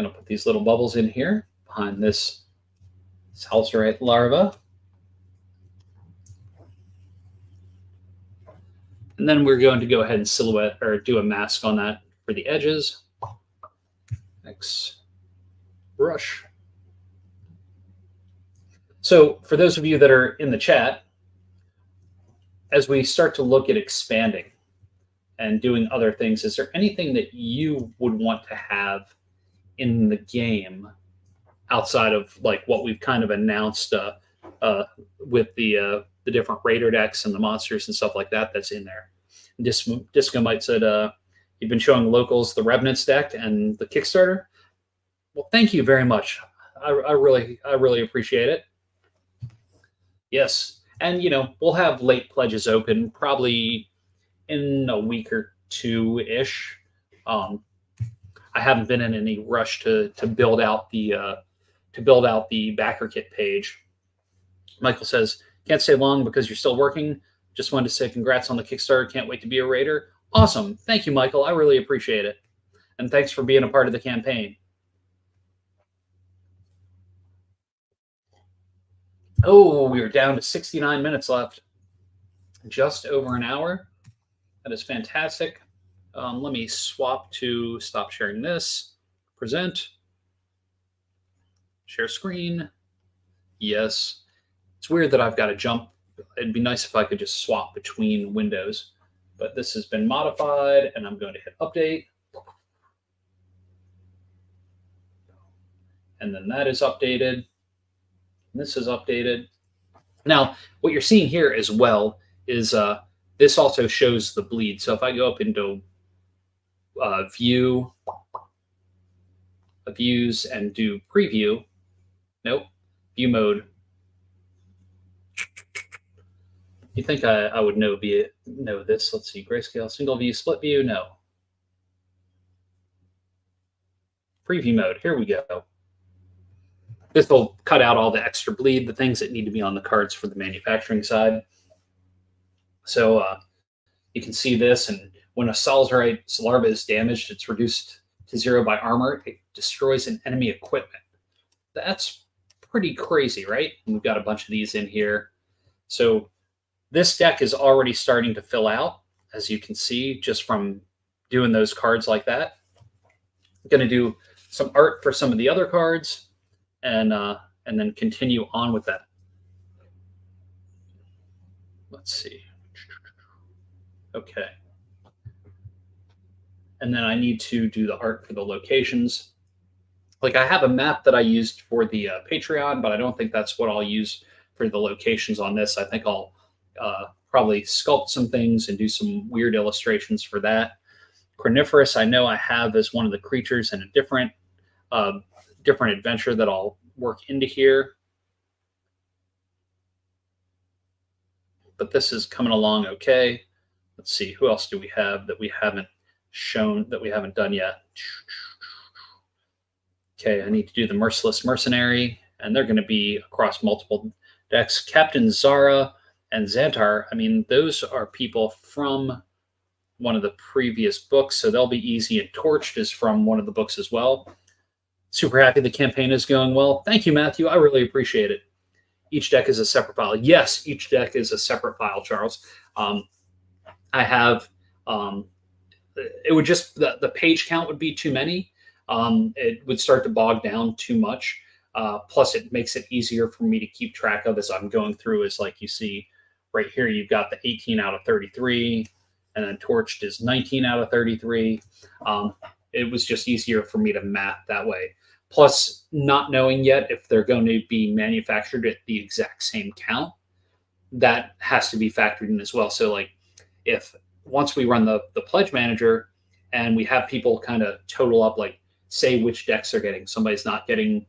going to put these little bubbles in here behind this salzarite larva. And then we're going to go ahead and silhouette or do a mask on that for the edges. Next brush. So for those of you that are in the chat, as we start to look at expanding and doing other things, is there anything that you would want to have in the game outside of like what we've kind of announced with the different raider decks and the monsters and stuff like that that's in there? Disco might said you've been showing locals the Revenants deck and the Kickstarter. Well, thank you very much. I really appreciate it. Yes, and we'll have late pledges open probably in a week or two-ish. I haven't been in any rush to build out the backer kit page. Michael says, can't stay long because you're still working. Just wanted to say congrats on the Kickstarter. Can't wait to be a raider. Awesome. Thank you, Michael. I really appreciate it. And thanks for being a part of the campaign. Oh, we are down to 69 minutes left. Just over an hour. That is fantastic. Let me swap to stop sharing this. Present. Share screen. Yes. It's weird that I've got to jump. It'd be nice if I could just swap between windows. But this has been modified, and I'm going to hit update. And then that is updated. This is updated. Now, what you're seeing here as well is this also shows the bleed. So if I go up into view, views, and do preview, nope, view mode. You think I would know this? Let's see, grayscale, single view, split view, no. Preview mode, here we go. This will cut out all the extra bleed, the things that need to be on the cards for the manufacturing side. So you can see this, and when a Salzarite larva is damaged, it's reduced to 0 by armor. It destroys an enemy equipment. That's pretty crazy, right? And we've got a bunch of these in here. So this deck is already starting to fill out, as you can see, just from doing those cards like that. I'm going to do some art for some of the other cards, and then continue on with that. Let's see. Okay. And then I need to do the art for the locations. Like, I have a map that I used for the Patreon, but I don't think that's what I'll use for the locations on this. I think I'll probably sculpt some things and do some weird illustrations for that. Carnivorous, I know I have as one of the creatures in a different adventure that I'll work into here. But this is coming along okay. Let's see, who else do we have that we haven't shown, that we haven't done yet? Okay, I need to do the Merciless Mercenary, and they're going to be across multiple decks. Captain Zara and Xantar, I mean, those are people from one of the previous books, so they'll be easy. And Torched is from one of the books as well. Super happy the campaign is going well. Thank you, Matthew. I really appreciate it. Each deck is a separate file. Yes, each deck is a separate file, Charles. I have, it would just, the page count would be too many. It would start to bog down too much. Plus, it makes it easier for me to keep track of as I'm going through. Is like you see right here, you've got the 18 out of 33, and then Torched is 19 out of 33. It was just easier for me to map that way. Plus, not knowing yet if they're going to be manufactured at the exact same count, that has to be factored in as well. So, like, if once we run the pledge manager and we have people kind of total up, like, say which decks they're getting, somebody's not getting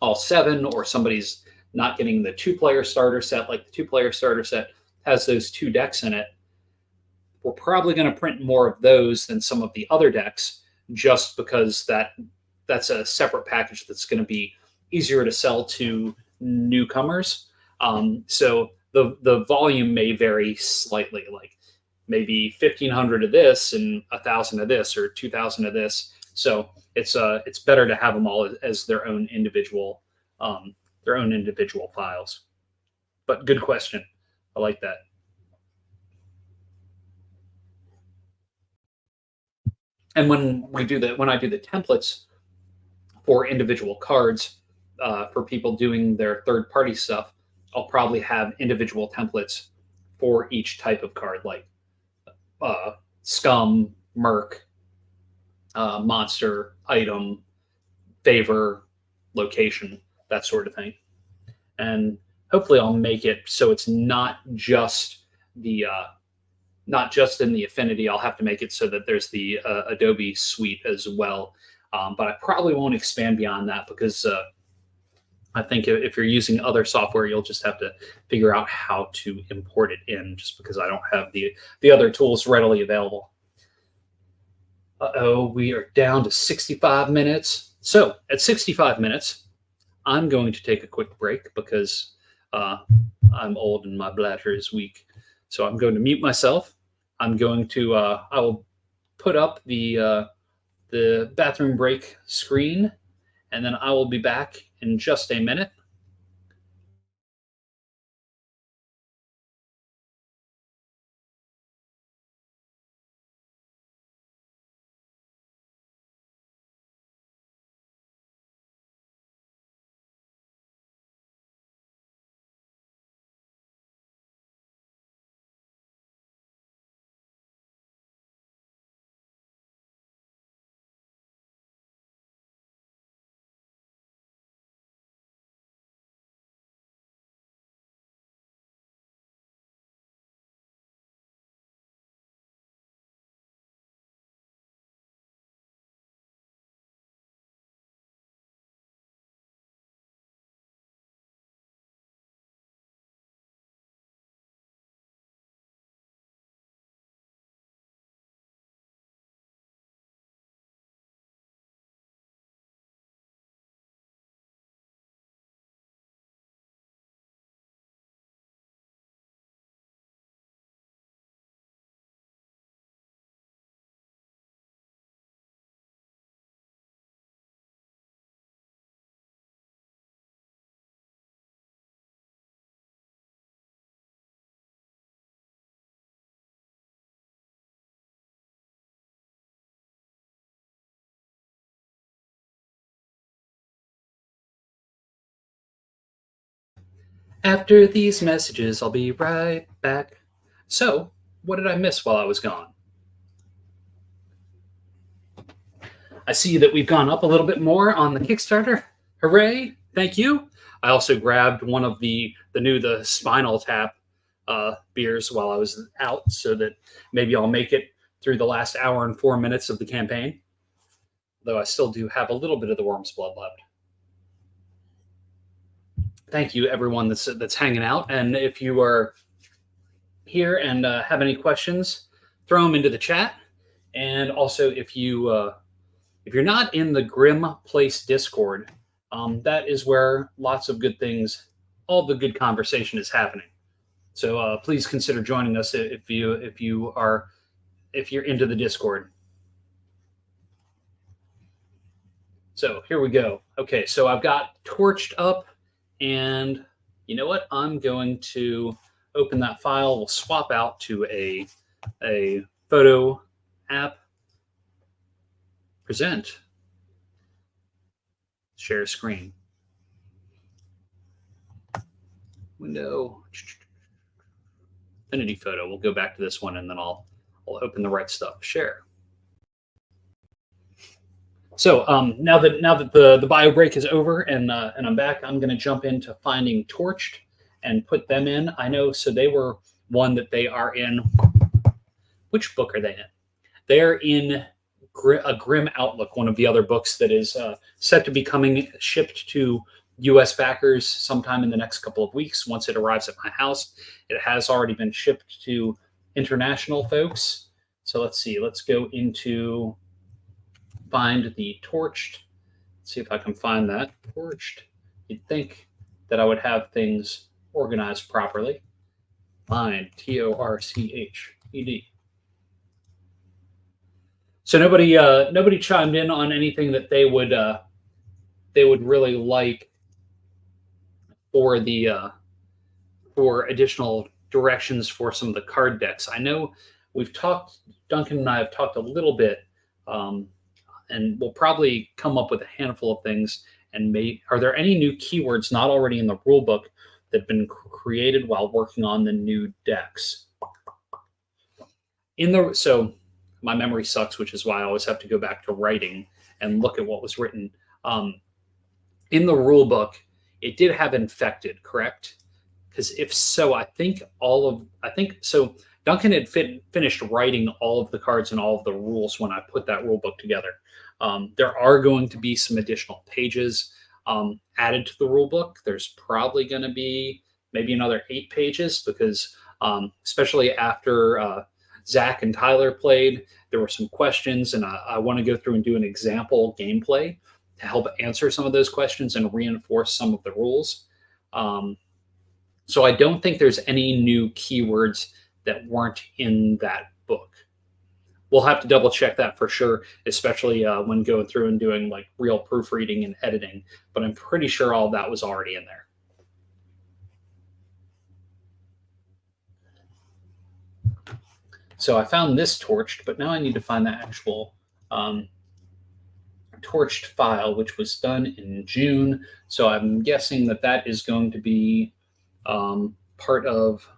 all 7, or somebody's not getting the 2-player starter set, like the 2-player starter set has those 2 decks in it, we're probably going to print more of those than some of the other decks, just because that's a separate package that's going to be easier to sell to newcomers. So the volume may vary slightly, like maybe 1,500 of this and 1,000 of this, or 2,000 of this. So it's better to have them all as their own individual files. But good question. I like that. And when I do the templates for individual cards, for people doing their third-party stuff, I'll probably have individual templates for each type of card, like scum, merc, monster, item, favor, location, that sort of thing. And hopefully I'll make it so it's not just in the Affinity. I'll have to make it so that there's the Adobe suite as well. But I probably won't expand beyond that, because I think if you're using other software, you'll just have to figure out how to import it in, just because I don't have the other tools readily available. Uh-oh, we are down to 65 minutes. So at 65 minutes, I'm going to take a quick break, because I'm old and my bladder is weak. So I'm going to mute myself. I'm going to, I will put up the bathroom break screen, and then I will be back in just a minute. After these messages, I'll be right back. So, what did I miss while I was gone? I see that we've gone up a little bit more on the Kickstarter. Hooray! Thank you. I also grabbed one of the Spinal Tap beers while I was out, so that maybe I'll make it through the last hour and 4 minutes of the campaign. Though I still do have a little bit of the Würms Blood left. Thank you, everyone that's hanging out. And if you are here and have any questions, throw them into the chat. And also, if you're not in the Grim Place Discord, that is where lots of good things, all the good conversation is happening. So please consider joining us if you're into the Discord. So here we go. Okay, so I've got Torched up, and you know what? I'm going to open that file. We'll swap out to a photo app. Present. Share screen. Window. Affinity photo. We'll go back to this one, and then I'll open the right stuff. Share. So now that the bio break is over and I'm back, I'm going to jump into finding Torched and put them in. I know, so they were one that they are in. Which book are they in? They're in a Grim Outlook, one of the other books that is set to be shipped to U.S. backers sometime in the next couple of weeks. Once it arrives at my house, it has already been shipped to international folks. So let's see. Let's go into find the Torched. Let's see if I can find that. Torched. You'd think that I would have things organized properly. Find, Torched. So nobody chimed in on anything that they would really like for the for additional directions for some of the card decks. I know Duncan and I have talked a little bit, and we'll probably come up with a handful of things. And are there any new keywords not already in the rule book that have been created while working on the new decks? So my memory sucks, which is why I always have to go back to writing and look at what was written. In the rule book, it did have infected, correct? Because if so, I think so. Duncan had finished writing all of the cards and all of the rules when I put that rule book together. There are going to be some additional pages added to the rule book. There's probably going to be maybe another 8 pages because, especially after Zach and Tyler played, there were some questions, and I want to go through and do an example gameplay to help answer some of those questions and reinforce some of the rules. So I don't think there's any new keywords that weren't in that book. We'll have to double check that for sure, especially when going through and doing like real proofreading and editing. But I'm pretty sure all that was already in there. So I found this Torched, but now I need to find the actual Torched file, which was done in June. So I'm guessing that is going to be part of.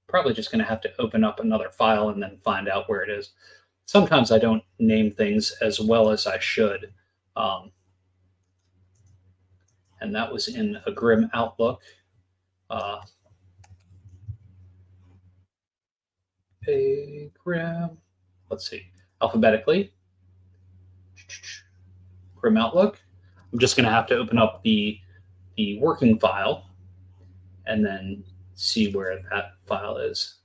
Probably just going to have to open up another file and then find out where it is. Sometimes I don't name things as well as I should. And that was in a Grim Outlook. Let's see, alphabetically. Grim Outlook. I'm just going to have to open up the working file and then see where that file is.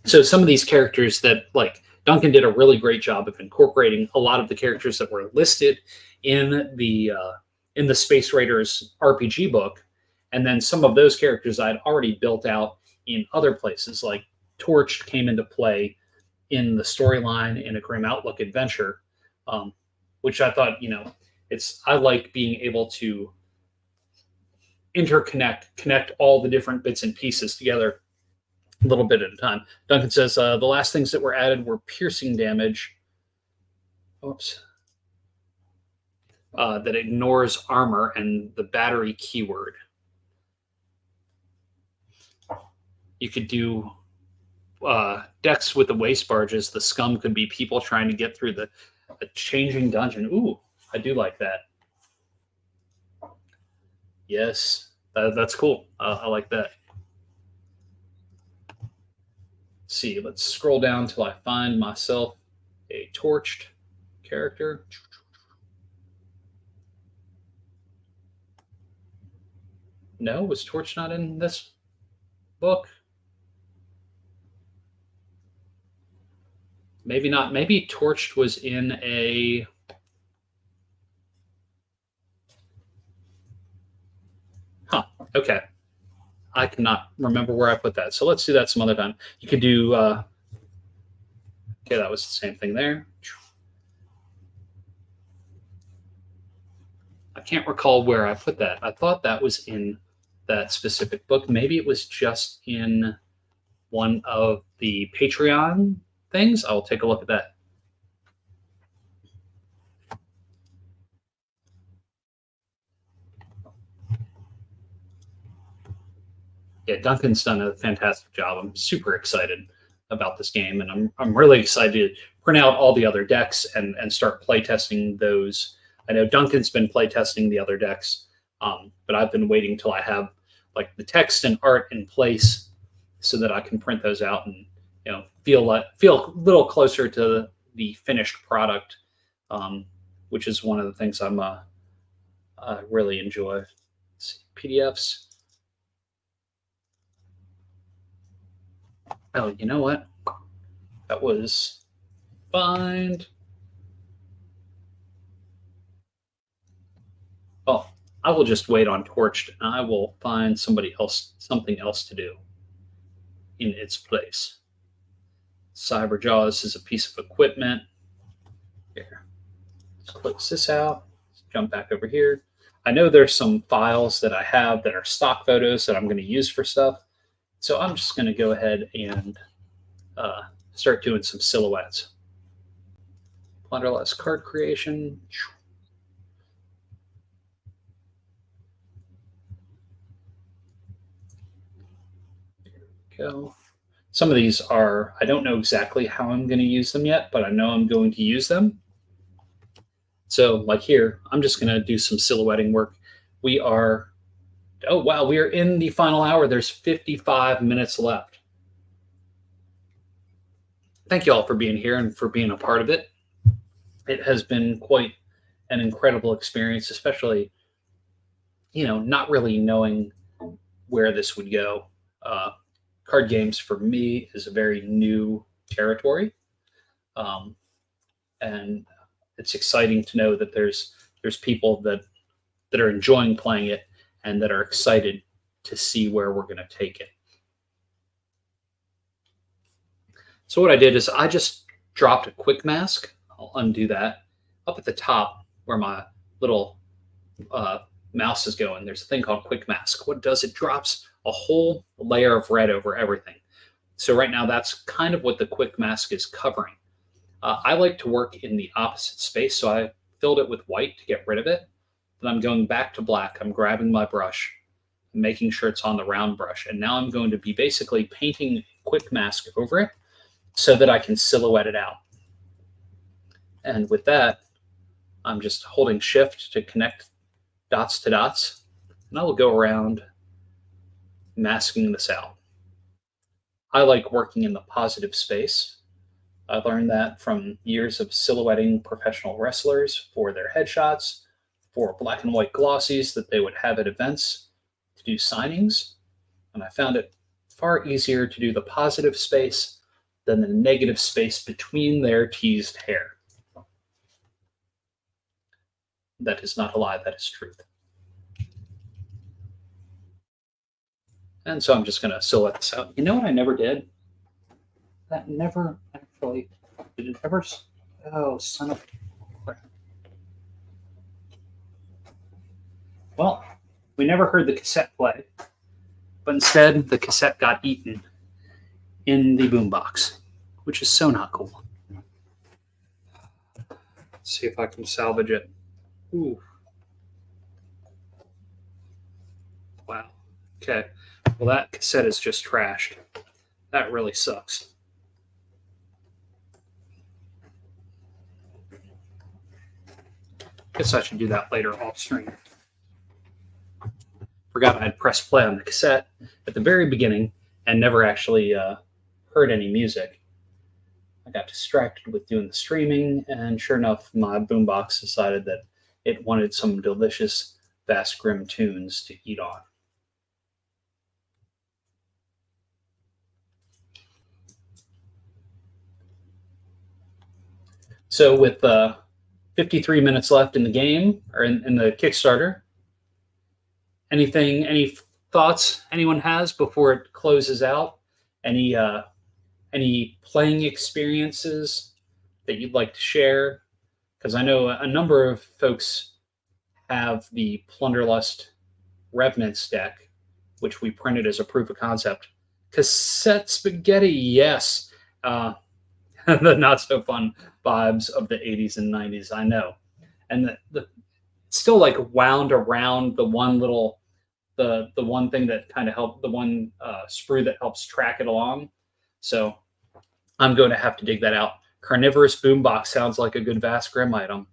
So some of these characters that, like, Duncan did a really great job of incorporating a lot of the characters that were listed in the Space Raiders RPG book, and then some of those characters I'd already built out in other places, like Torched came into play in the storyline in a Grim Outlook adventure, which I thought, I like being able to connect all the different bits and pieces together a little bit at a time. Duncan says the last things that were added were piercing damage. Oops. that ignores armor and the battery keyword. You could do decks with the waste barges. The scum could be people trying to get through the changing dungeon. Ooh, I do like that. Yes, that's cool. I like that. Let's see, let's scroll down till I find myself a torched character. No, was Torch not in this book? Maybe not. Maybe Torched was in a... Huh, okay. I cannot remember where I put that. So let's do that some other time. You could do... okay, that was the same thing there. I can't recall where I put that. I thought that was in that specific book. Maybe it was just in one of the Patreon things. I'll take a look at that. Yeah, Duncan's done a fantastic job. I'm super excited about this game, and I'm really excited to print out all the other decks and start playtesting those. I know Duncan's been playtesting the other decks, but I've been waiting till I have like the text and art in place so that I can print those out and feel a little closer to the finished product, which is one of the things I really enjoy. Let's see, PDFs. Oh, you know what? That was find. Oh, I will just wait on Torched, and I will find something else to do in its place. Cyberjaws is a piece of equipment. Here, let's close this out. Let's jump back over here. I know there's some files that I have that are stock photos that I'm going to use for stuff. So I'm just going to go ahead and start doing some silhouettes. Plunderlust card creation. There we go. Some of these are, I don't know exactly how I'm going to use them yet, but I know I'm going to use them. So like here, I'm just going to do some silhouetting work. We are... Oh, wow, we are in the final hour. There's 55 minutes left. Thank you all for being here and for being a part of it. It has been quite an incredible experience, especially, not really knowing where this would go. Card games for me is a very new territory. And it's exciting to know that there's people that are enjoying playing it and that are excited to see where we're going to take it. So what I did is I just dropped a quick mask. I'll undo that. Up at the top where my little mouse is going, there's a thing called quick mask. What it does, it drops a whole layer of red over everything. So right now that's kind of what the quick mask is covering. I like to work in the opposite space, so I filled it with white to get rid of it. Then I'm going back to black. I'm grabbing my brush, making sure it's on the round brush. And now I'm going to be basically painting a quick mask over it so that I can silhouette it out. And with that, I'm just holding shift to connect dots to dots. And I will go around masking this out. I like working in the positive space. I learned that from years of silhouetting professional wrestlers for their headshots, for black and white glossies that they would have at events to do signings. And I found it far easier to do the positive space than the negative space between their teased hair. That is not a lie, that is truth. And so I'm just going to silhouette this out. You know what I never did? That never actually, did it ever? Oh, son of crap. Well, we never heard the cassette play, but instead the cassette got eaten in the boombox, which is so not cool. Let's see if I can salvage it. Ooh. Wow. Okay. Well, that cassette is just trashed. That really sucks. Guess I should do that later off stream. Forgot I'd pressed play on the cassette at the very beginning and never actually heard any music. I got distracted with doing the streaming, and sure enough, my boombox decided that it wanted some delicious Vast Grim tunes to eat on. So with 53 minutes left in the game, or in the Kickstarter, any thoughts anyone has before it closes out? Any playing experiences that you'd like to share? Because I know a number of folks have the Plunderlust Revenants deck, which we printed as a proof of concept. Cassette spaghetti, yes. The not so fun vibes of the 80s and 90s, I know. And the still like wound around the one little the one thing that kind of helped, the one sprue that helps track it along. So I'm going to have to dig that out. Carnivorous boombox sounds like a good Vast Grim item.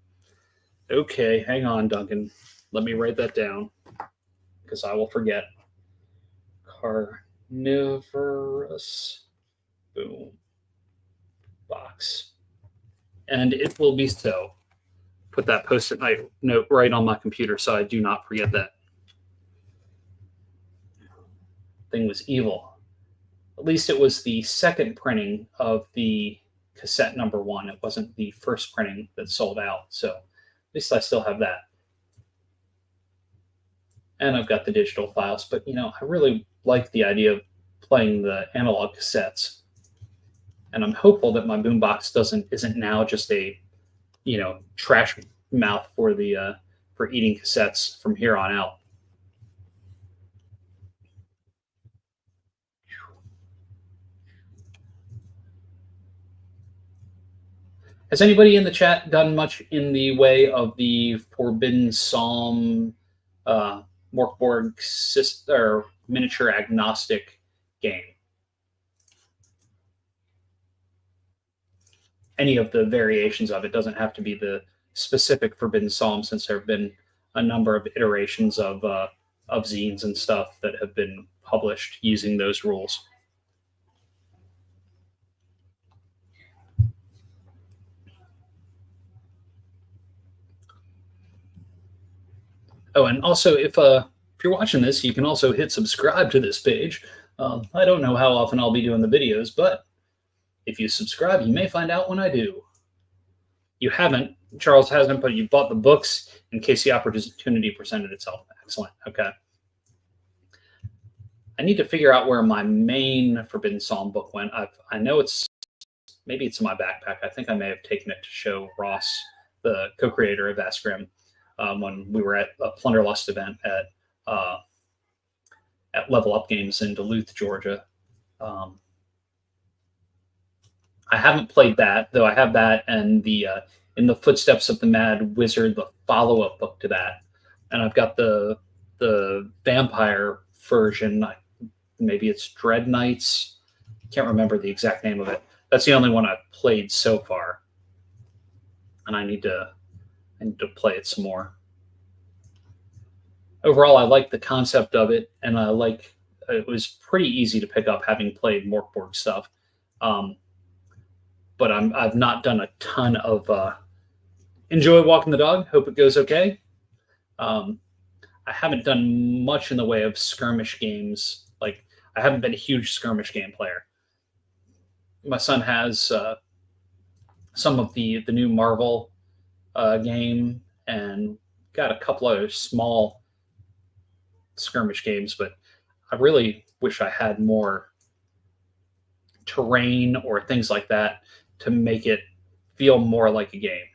Okay, hang on, Duncan. Let me write that down because I will forget. Carnivorous boom box. And it will be so. Put that post-it note right on my computer so I do not forget that. Thing was evil. At least it was the second printing of the cassette number 1. It wasn't the first printing that sold out. So at least I still have that. And I've got the digital files. But, I really like the idea of playing the analog cassettes. And I'm hopeful that my boombox isn't now just a, trash mouth for eating cassettes from here on out. Has anybody in the chat done much in the way of the Forbidden Psalm Morkborg or miniature agnostic game? Any of the variations of it, doesn't have to be the specific Forbidden Psalm, since there have been a number of iterations of zines and stuff that have been published using those rules. Oh, and also, if you're watching this, you can also hit subscribe to this page. I don't know how often I'll be doing the videos, but if you subscribe, you may find out when I do. You haven't, Charles hasn't, but you bought the books in case the opportunity presented itself. Excellent. Okay. I need to figure out where my main Forbidden Psalm book went. I know maybe it's in my backpack. I think I may have taken it to show Ross, the co-creator of Vast Grim, when we were at a Plunderlust event at Level Up Games in Duluth, Georgia. I haven't played that, though I have that and the In the Footsteps of the Mad Wizard, the follow-up book to that. And I've got the vampire version. Maybe it's Dread Knights. Can't remember the exact name of it. That's the only one I've played so far. And I need to play it some more. Overall, I like the concept of it, and it was pretty easy to pick up having played Morkborg stuff. But I've not done a ton of enjoy walking the dog. Hope it goes okay. I haven't done much in the way of skirmish games. Like, I haven't been a huge skirmish game player. My son has some of the new Marvel game, and got a couple other small skirmish games, but I really wish I had more terrain or things like that to make it feel more like a game.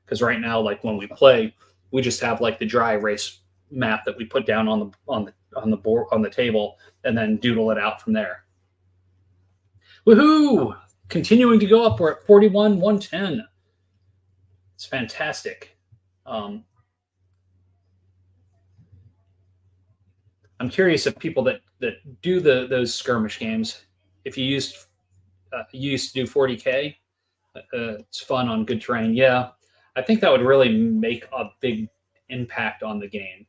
Because right now, like when we play, we just have like the dry erase map that we put down on the board, on the table, and then doodle it out from there. Woohoo! Continuing to go up. We're at 41,110. It's fantastic. I'm curious if people that do those skirmish games, if you used to do 40K, it's fun on good terrain. Yeah, I think that would really make a big impact on the game.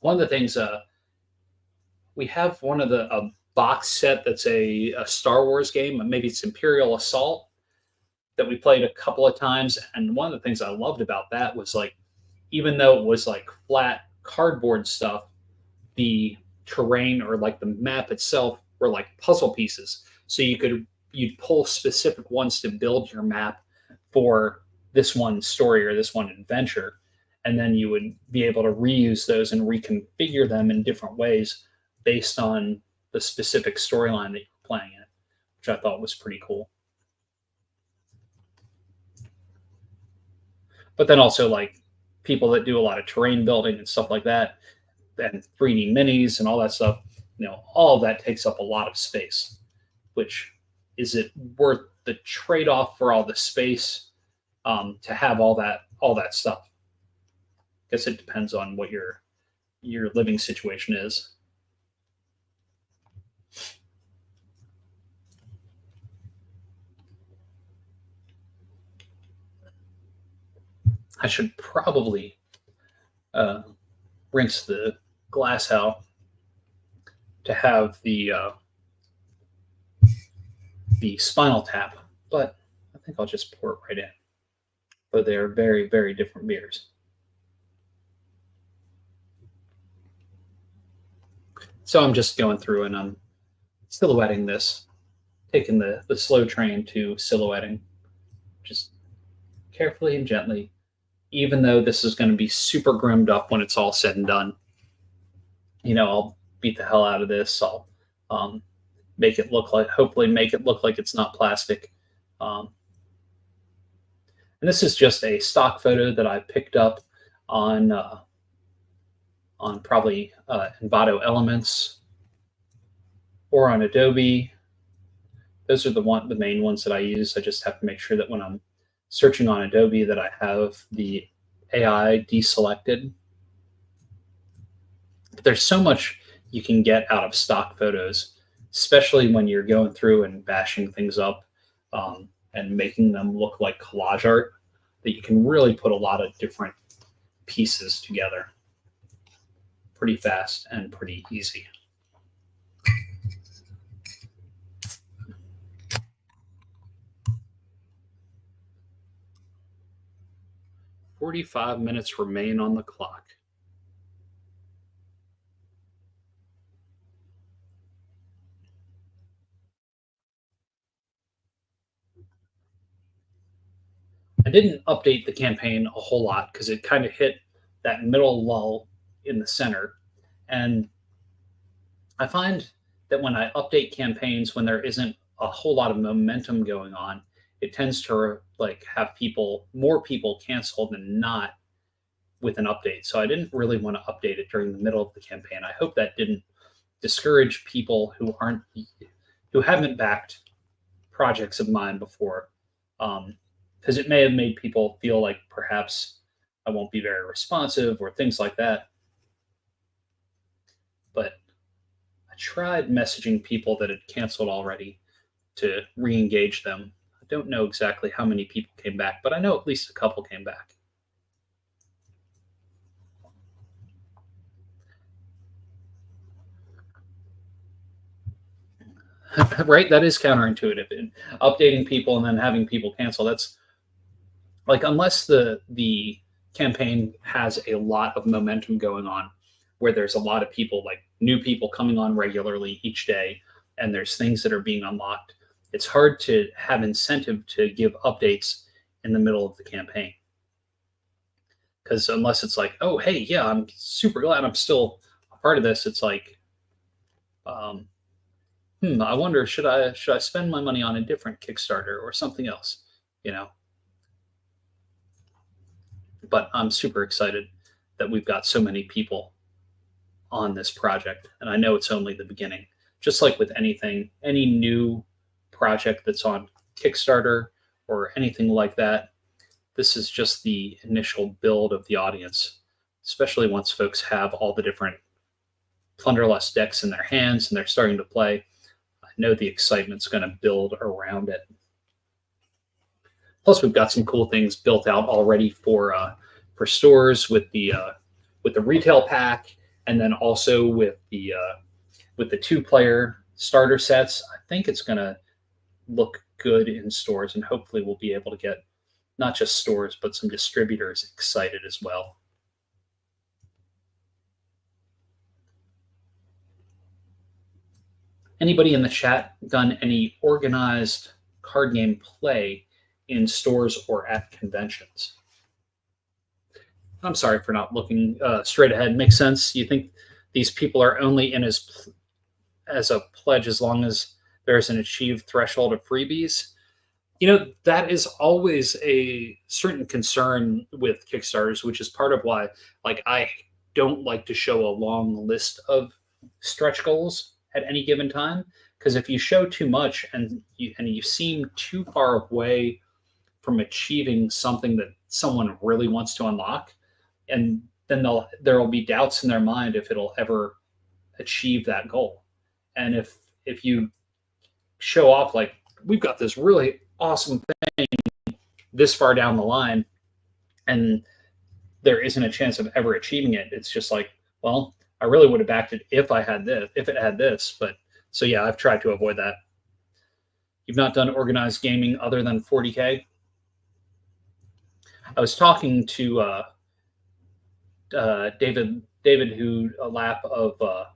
One of the things we have one of the a box set that's a Star Wars game, maybe it's Imperial Assault, that we played a couple of times. And one of the things I loved about that was like, even though it was like flat cardboard stuff, the terrain or like the map itself were like puzzle pieces. So you'd pull specific ones to build your map for this one story or this one adventure, and then you would be able to reuse those and reconfigure them in different ways based on the specific storyline that you're playing in, which I thought was pretty cool. But then also like people that do a lot of terrain building and stuff like that, and 3D minis and all that stuff, all of that takes up a lot of space. Which, is it worth the trade-off for all the space to have all that stuff? I guess it depends on what your living situation is. I should probably rinse the glass out to have the Spinal Tap, but I think I'll just pour it right in. But they're very, very different beers. So I'm just going through and I'm silhouetting this, taking the slow train to silhouetting, just carefully and gently, even though this is going to be super grimmed up when it's all said and done. I'll beat the hell out of this. I'll hopefully make it look like it's not plastic. And this is just a stock photo that I picked up on probably Envato Elements or on Adobe. Those are the main ones that I use. I just have to make sure that when I'm searching on Adobe that I have the AI deselected. But there's so much you can get out of stock photos, especially when you're going through and bashing things up and making them look like collage art, that you can really put a lot of different pieces together pretty fast and pretty easy. "45 minutes remain on the clock." I didn't update the campaign a whole lot because it kind of hit that middle lull in the center. And I find that when I update campaigns, when there isn't a whole lot of momentum going on, it tends to like have more people cancel than not with an update. So I didn't really want to update it during the middle of the campaign. I hope that didn't discourage people who haven't backed projects of mine before. Because it may have made people feel like perhaps I won't be very responsive or things like that. But I tried messaging people that had canceled already to re-engage them. I don't know exactly how many people came back, but I know at least a couple came back. Right? That is counterintuitive. And updating people and then having people cancel, that's like, unless the campaign has a lot of momentum going on, where there's a lot of people, like new people coming on regularly each day, and there's things that are being unlocked, it's hard to have incentive to give updates in the middle of the campaign. Because unless it's like, oh, hey, yeah, I'm super glad I'm still a part of this, it's like, I wonder, should I spend my money on a different Kickstarter or something else, But I'm super excited that we've got so many people on this project, and I know it's only the beginning. Just like with anything, any new project that's on Kickstarter or anything like that, this is just the initial build of the audience, especially once folks have all the different Plunderlust decks in their hands and they're starting to play, I know the excitement's going to build around it. Plus, we've got some cool things built out already for stores with the retail pack, and then also with the 2-player starter sets. I think it's going to look good in stores, and hopefully we'll be able to get not just stores but some distributors excited as well. Anybody in the chat done any organized card game play in stores or at conventions? I'm sorry for not looking straight ahead. Makes sense. You think these people are only in as a pledge as long as there's an achieved threshold of freebies? That is always a certain concern with Kickstarters, which is part of why, I don't like to show a long list of stretch goals at any given time, because if you show too much and you seem too far away from achieving something that someone really wants to unlock, and then there will be doubts in their mind if it'll ever achieve that goal. And if you show off we've got this really awesome thing this far down the line and there isn't a chance of ever achieving it, it's just well, I really would have backed it if it had this. But so yeah, I've tried to avoid that. You've not done organized gaming other than 40K? I was talking to David who a lap of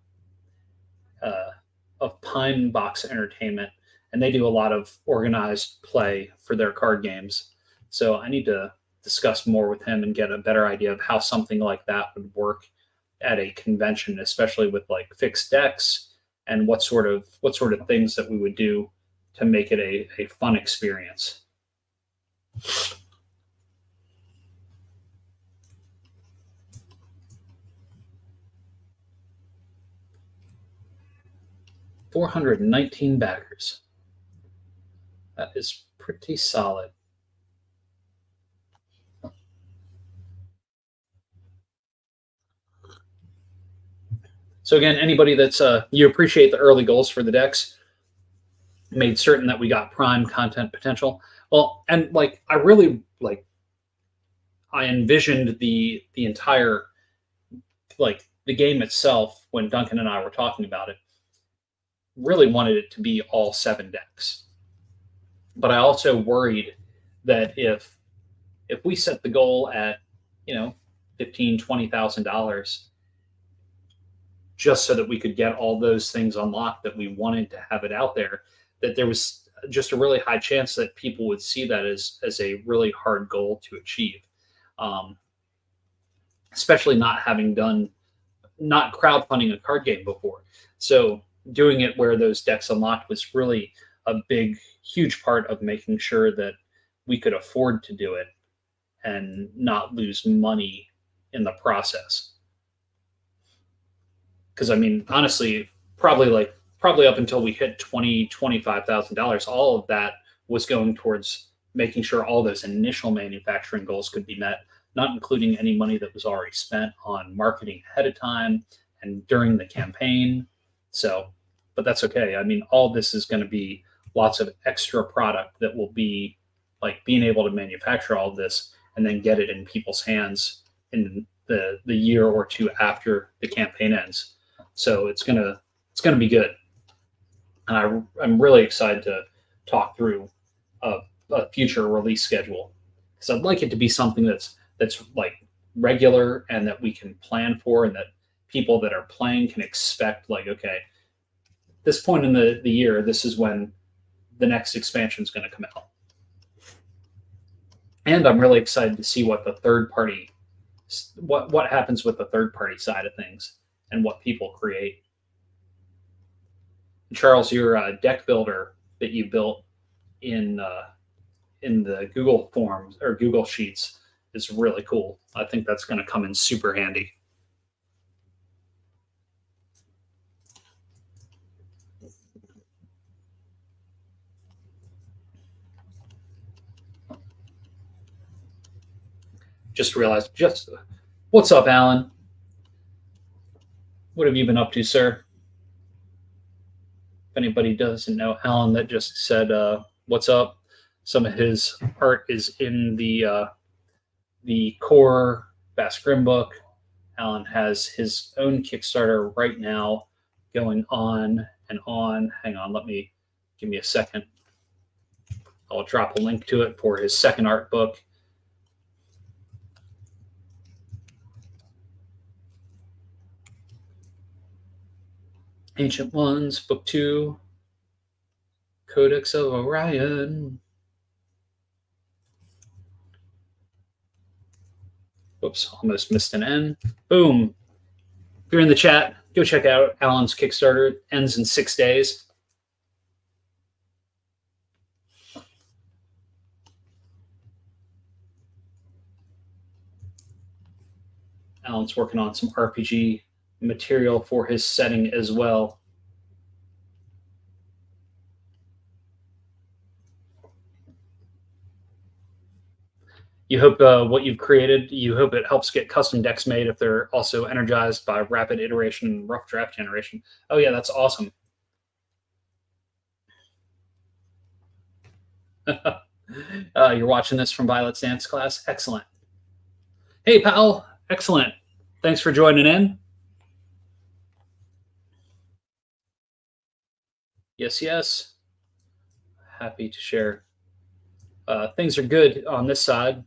Pine Box Entertainment, and they do a lot of organized play for their card games. So I need to discuss more with him and get a better idea of how something like that would work at a convention, especially with fixed decks, and what sort of things that we would do to make it a fun experience. $419 backers. That is pretty solid. So again, anybody that's you appreciate the early goals for the decks, made certain that we got prime content potential. Well, and I really I envisioned the entire the game itself when Duncan and I were talking about it. Really wanted it to be all 7 decks. But I also worried that if we set the goal at $15,000-$20,000 just so that we could get all those things unlocked that we wanted to have it out there, that there was just a really high chance that people would see that as a really hard goal to achieve, especially not crowdfunding a card game before. So doing it where those decks unlocked was really a big, huge part of making sure that we could afford to do it and not lose money in the process. Because honestly, probably up until we hit $20,000-$25,000, all of that was going towards making sure all those initial manufacturing goals could be met, not including any money that was already spent on marketing ahead of time and during the campaign. So, but that's okay. All this is going to be lots of extra product that will be being able to manufacture all of this and then get it in people's hands in the year or two after the campaign ends. So it's gonna be good, and I'm really excited to talk through a future release schedule, because I'd like it to be something that's regular and that we can plan for, and that people that are playing can expect okay, this point in the year, this is when the next expansion is going to come out. And I'm really excited to see what the third party, what happens with the third party side of things and what people create. Charles, your deck builder that you built in the Google Forms or Google Sheets is really cool. I think that's going to come in super handy. Just realized, what's up, Alan? What have you been up to, sir? If anybody doesn't know Alan, that just said, "What's up?" Some of his art is in the core Bass Grim book. Alan has his own Kickstarter right now, going on and on. Hang on, give me a second. I'll drop a link to it for his second art book. Ancient Ones, Book 2, Codex of Orion. Whoops, almost missed an N. Boom. If you're in the chat, go check out Alan's Kickstarter. It ends in 6 days. Alan's working on some RPG material for his setting as well. You hope what you've created, you hope it helps get custom decks made if they're also energized by rapid iteration and rough draft generation. Oh yeah, that's awesome. You're watching this from Violet's dance class? Excellent. Hey, pal. Excellent. Thanks for joining in. Yes, yes. Happy to share. Things are good on this side.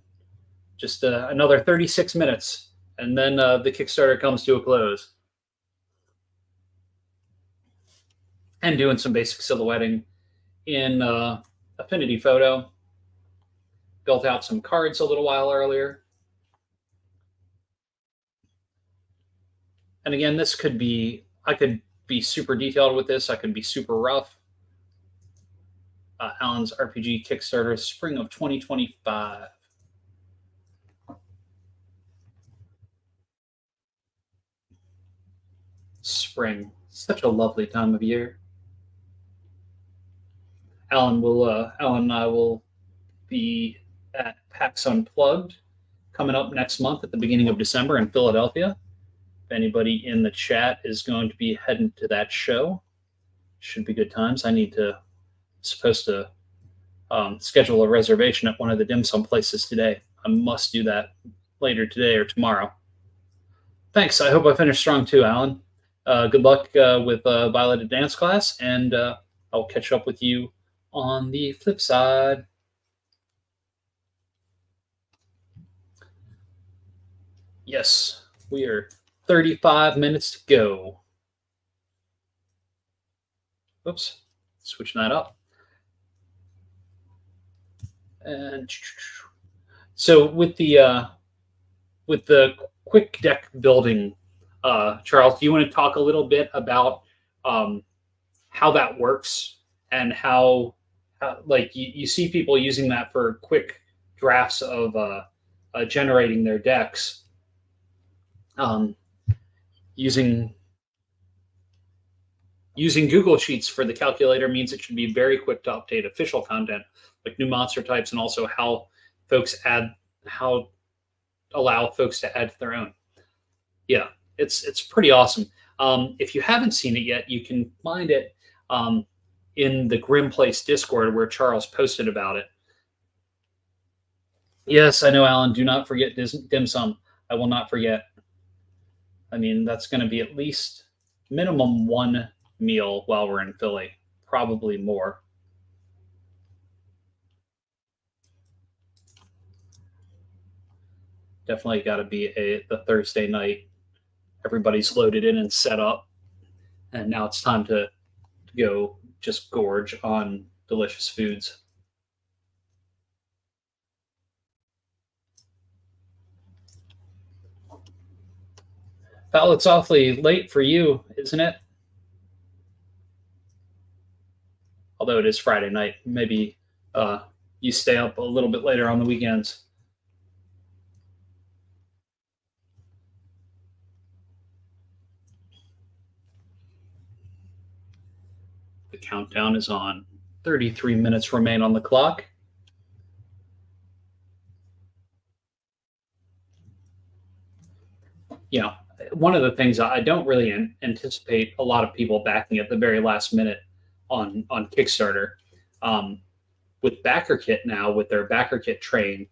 Just another 36 minutes, and then the Kickstarter comes to a close. And doing some basic silhouetting in Affinity Photo. Built out some cards a little while earlier. And again, this could be, I could be super detailed with this. I could be super rough. Alan's RPG Kickstarter, spring of 2025. Spring, such a lovely time of year. Alan and I will be at PAX Unplugged coming up next month at the beginning of December in Philadelphia. If anybody in the chat is going to be heading to that show, should be good times. Supposed to schedule a reservation at one of the dim sum places today. I must do that later today or tomorrow. Thanks. I hope I finished strong too, Alan. Good luck with Violet at dance class, and I'll catch up with you on the flip side. Yes, we are 35 minutes to go. Oops, switching that up. And so with the quick deck building, Charles, do you want to talk a little bit about how that works and how like you see people using that for quick drafts of generating their decks, using Google Sheets for the calculator means it should be very quick to update official content like new monster types, and also how allow folks to add their own. Yeah, it's pretty awesome. If you haven't seen it yet, you can find it in the Grim Place Discord where Charles posted about it. Yes, I know, Alan. Do not forget dim sum. I will not forget. I mean, that's going to be at least minimum one meal while we're in Philly, probably more. Definitely got to be the Thursday night. Everybody's loaded in and set up, and now it's time to go just gorge on delicious foods. Val, it's awfully late for you, isn't it? Although it is Friday night, maybe you stay up a little bit later on the weekends. The countdown is on. 33 minutes remain on the clock. You know, one of the things I don't really anticipate a lot of people backing at the very last minute on Kickstarter. With backer kit now, with their backer kit train,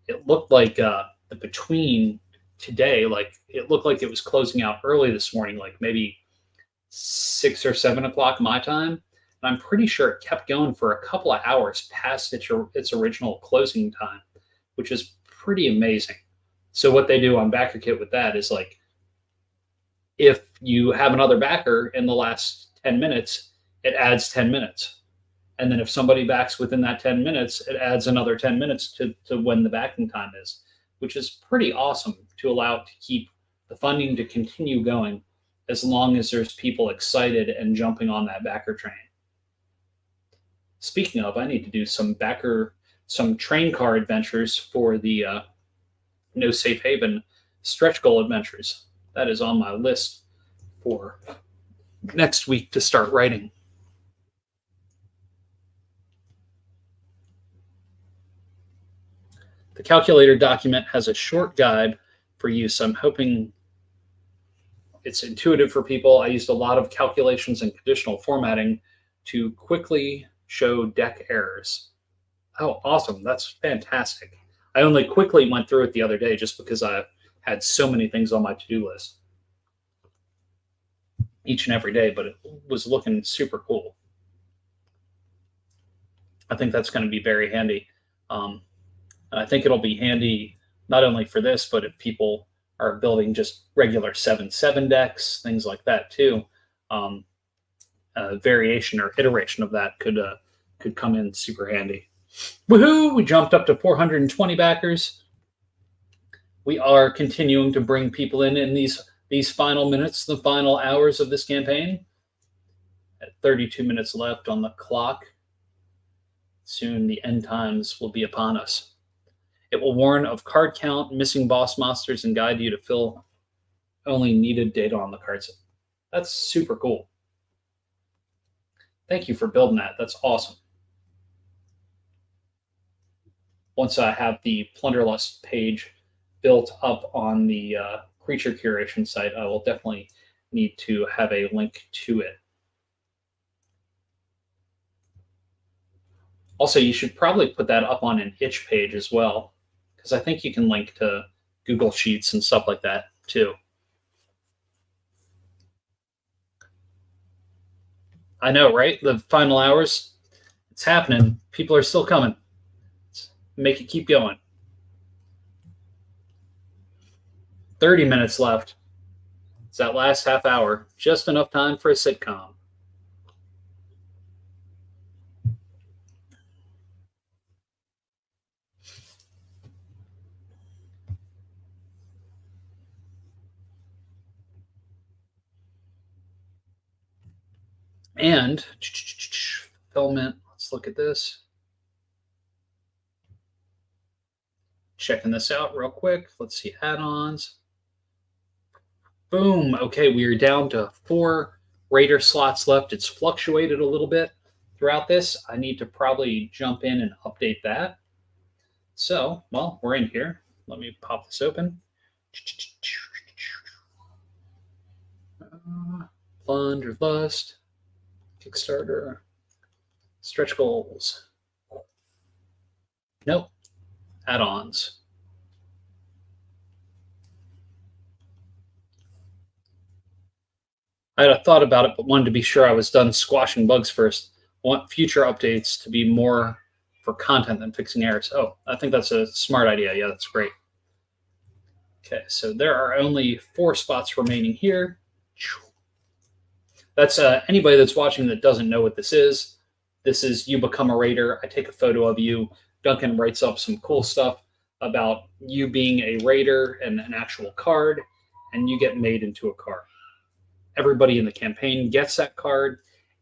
it looked like between today, like it looked like it was closing out early this morning, like maybe 6 or 7 o'clock my time. And I'm pretty sure it kept going for a couple of hours past its original closing time, which is pretty amazing. So what they do on backer kit with that is like, if you have another backer in the last 10 minutes, it adds 10 minutes. And then if somebody backs within that 10 minutes, it adds another 10 minutes to when the backing time is, which is pretty awesome to allow it to keep the funding to continue going as long as there's people excited and jumping on that backer train. Speaking of, I need to do some train car adventures for the No Safe Haven stretch goal adventures. That is on my list for next week to start writing. The calculator document has a short guide for use. I'm hoping it's intuitive for people. I used a lot of calculations and conditional formatting to quickly show deck errors. Oh, awesome. That's fantastic. I only quickly went through it the other day just because I had so many things on my to-do list each and every day, but it was looking super cool. I think that's going to be very handy. I think it'll be handy not only for this, but if people are building just regular 7/7 decks, things like that too. Variation or iteration of that could come in super handy. Woohoo! We jumped up to 420 backers. We are continuing to bring people in these final minutes, the final hours of this campaign. At 32 minutes left on the clock. Soon the end times will be upon us. It will warn of card count, missing boss monsters, and guide you to fill only needed data on the cards. That's super cool. Thank you for building that. That's awesome. Once I have the Plunderlust page built up on the creature curation site, I will definitely need to have a link to it. Also, you should probably put that up on an itch page as well, because I think you can link to Google Sheets and stuff like that too. I know, right? The final hours, it's happening. People are still coming. Let's make it keep going. 30 minutes left. It's that last half hour. Just enough time for a sitcom. And fulfillment, let's look at this. Checking this out real quick. Let's see, add-ons. Boom. Okay, we are down to 4 Raider slots left. It's fluctuated a little bit throughout this. I need to probably jump in and update that. So, well, we're in here. Let me pop this open. Plunderlust. Kickstarter, stretch goals. Nope. Add-ons. I had a thought about it, but wanted to be sure I was done squashing bugs first. I want future updates to be more for content than fixing errors. Oh, I think that's a smart idea. Yeah, that's great. Okay, so there are only 4 spots remaining here. That's anybody that's watching that doesn't know what this is. This is you become a raider. I take a photo of you. Duncan writes up some cool stuff about you being a raider and an actual card, and you get made into a card. Everybody in the campaign gets that card,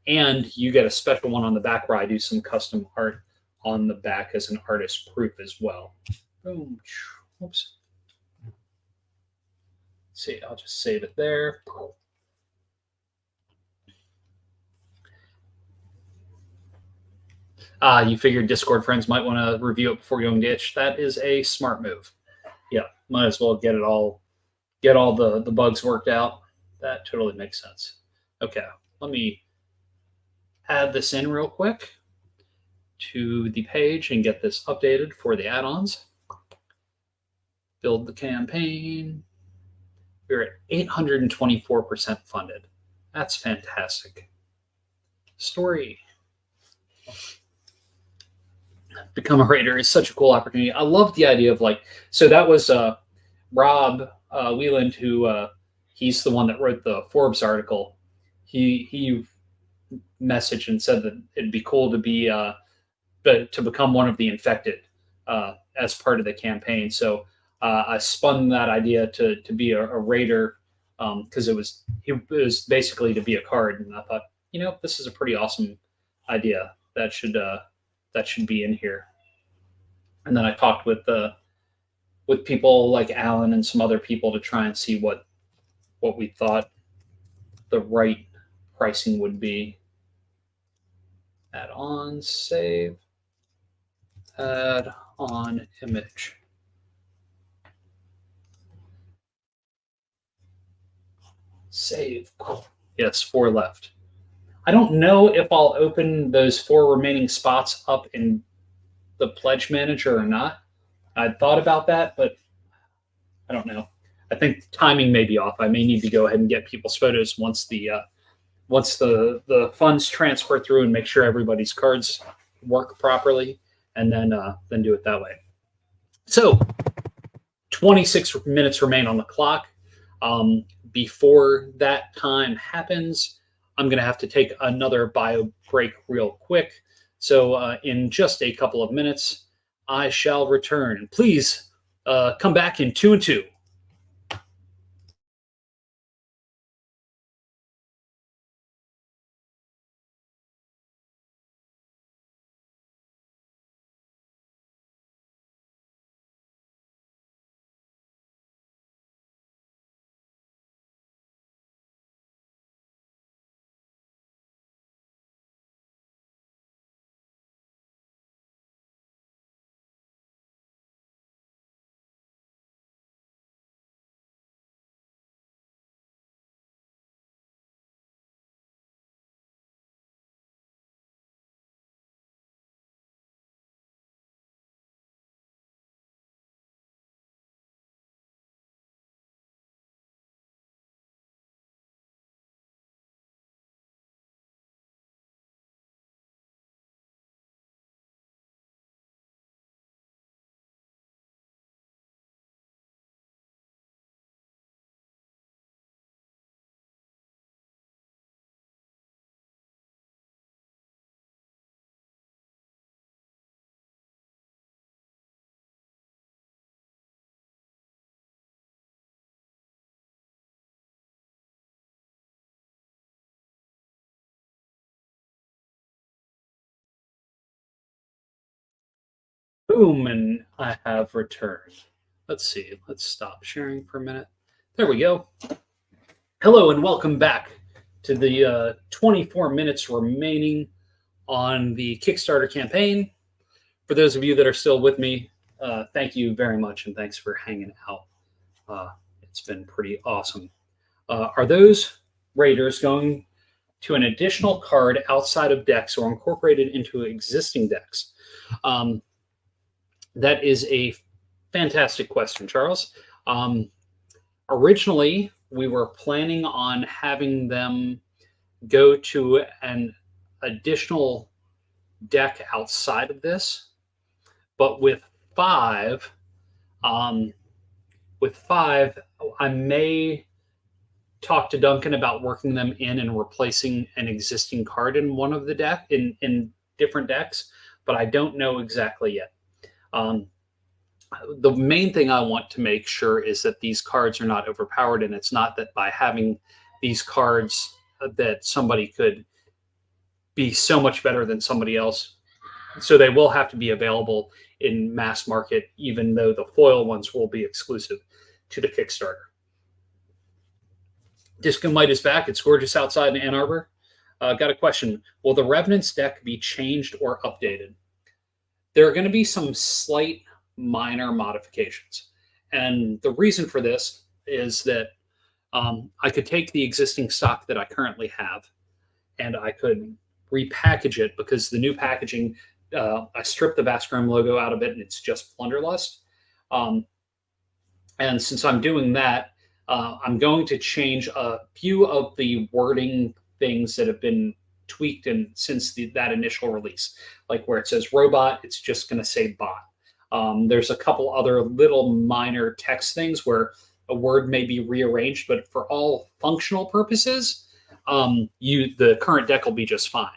and you get a special one on the back where I do some custom art on the back as an artist proof as well. Boom. Oops. Let's see, I'll just save it there. You figured Discord friends might want to review it before going to itch. That is a smart move. Yeah, might as well get it all get all the bugs worked out. That totally makes sense. Okay, let me add this in real quick to the page and get this updated for the add-ons. Build the campaign. We're at 824% funded. That's fantastic. Story. Become a raider is such a cool opportunity. I love the idea of so that was Rob Wieland, who he's the one that wrote the Forbes article. He messaged and said that it'd be cool to be to become one of the infected as part of the campaign. So I spun that idea to be a raider because it was basically to be a card, and I thought, this is a pretty awesome idea that should be in here. And then I talked with people like Alan and some other people to try and see what we thought the right pricing would be. Add on, save, add on image. Save. Yes, 4 left. I don't know if I'll open those 4 remaining spots up in the pledge manager or not. I thought about that, but I don't know. I think timing may be off. I may need to go ahead and get people's photos once the funds transfer through and make sure everybody's cards work properly, and then do it that way. So 26 minutes remain on the clock. Before that time happens, I'm going to have to take another bio break real quick. So in just a couple of minutes, I shall return. Please come back in 2 and 2. Boom, and I have returned. Let's see. Let's stop sharing for a minute. There we go. Hello and welcome back to the 24 minutes remaining on the Kickstarter campaign. For those of you that are still with me, thank you very much, and thanks for hanging out. It's been pretty awesome. Are those raiders going to an additional card outside of decks or incorporated into existing decks? That is a fantastic question, Charles. Originally, we were planning on having them go to an additional deck outside of this, but with 5, I may talk to Duncan about working them in and replacing an existing card in one of the deck in different decks, but I don't know exactly yet. The main thing I want to make sure is that these cards are not overpowered, and it's not that by having these cards that somebody could be so much better than somebody else. So they will have to be available in mass market, even though the foil ones will be exclusive to the Kickstarter. Disco Might is back. It's gorgeous outside in Ann Arbor. Got a question. Will the Revenant's deck be changed or updated? There are going to be some slight minor modifications. And the reason for this is that I could take the existing stock that I currently have and I could repackage it, because the new packaging, I stripped the Vascram logo out of it and it's just Plunderlust. And since I'm doing that, I'm going to change a few of the wording things that have been tweaked and since that initial release, like where it says robot, it's just going to say bot. There's a couple other little minor text things where a word may be rearranged, but for all functional purposes, the current deck will be just fine.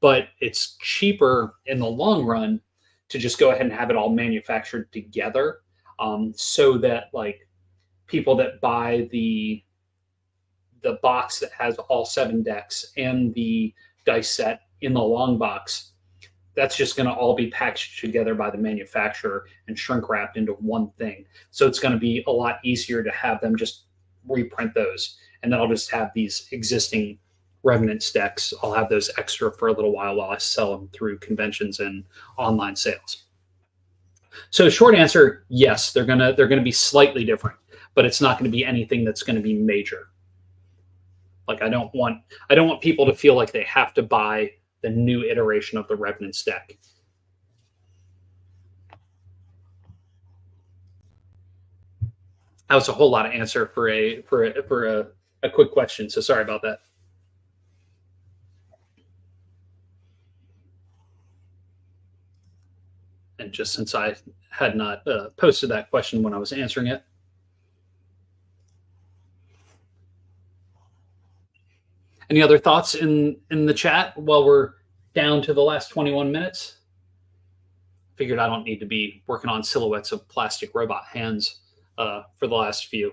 But it's cheaper in the long run to just go ahead and have it all manufactured together, so that like people that buy the box that has all 7 decks and the dice set in the long box, that's just going to all be packaged together by the manufacturer and shrink wrapped into one thing. So it's going to be a lot easier to have them just reprint those. And then I'll just have these existing Revenant decks. I'll have those extra for a little while I sell them through conventions and online sales. So short answer, yes, they're gonna be slightly different, but it's not going to be anything that's going to be major. Like I don't want people to feel like they have to buy the new iteration of the Revenant deck. That was a whole lot of answer for a quick question. So sorry about that. And just since I had not posted that question when I was answering it. Any other thoughts in the chat while we're down to the last 21 minutes? Figured I don't need to be working on silhouettes of plastic robot hands for the last few.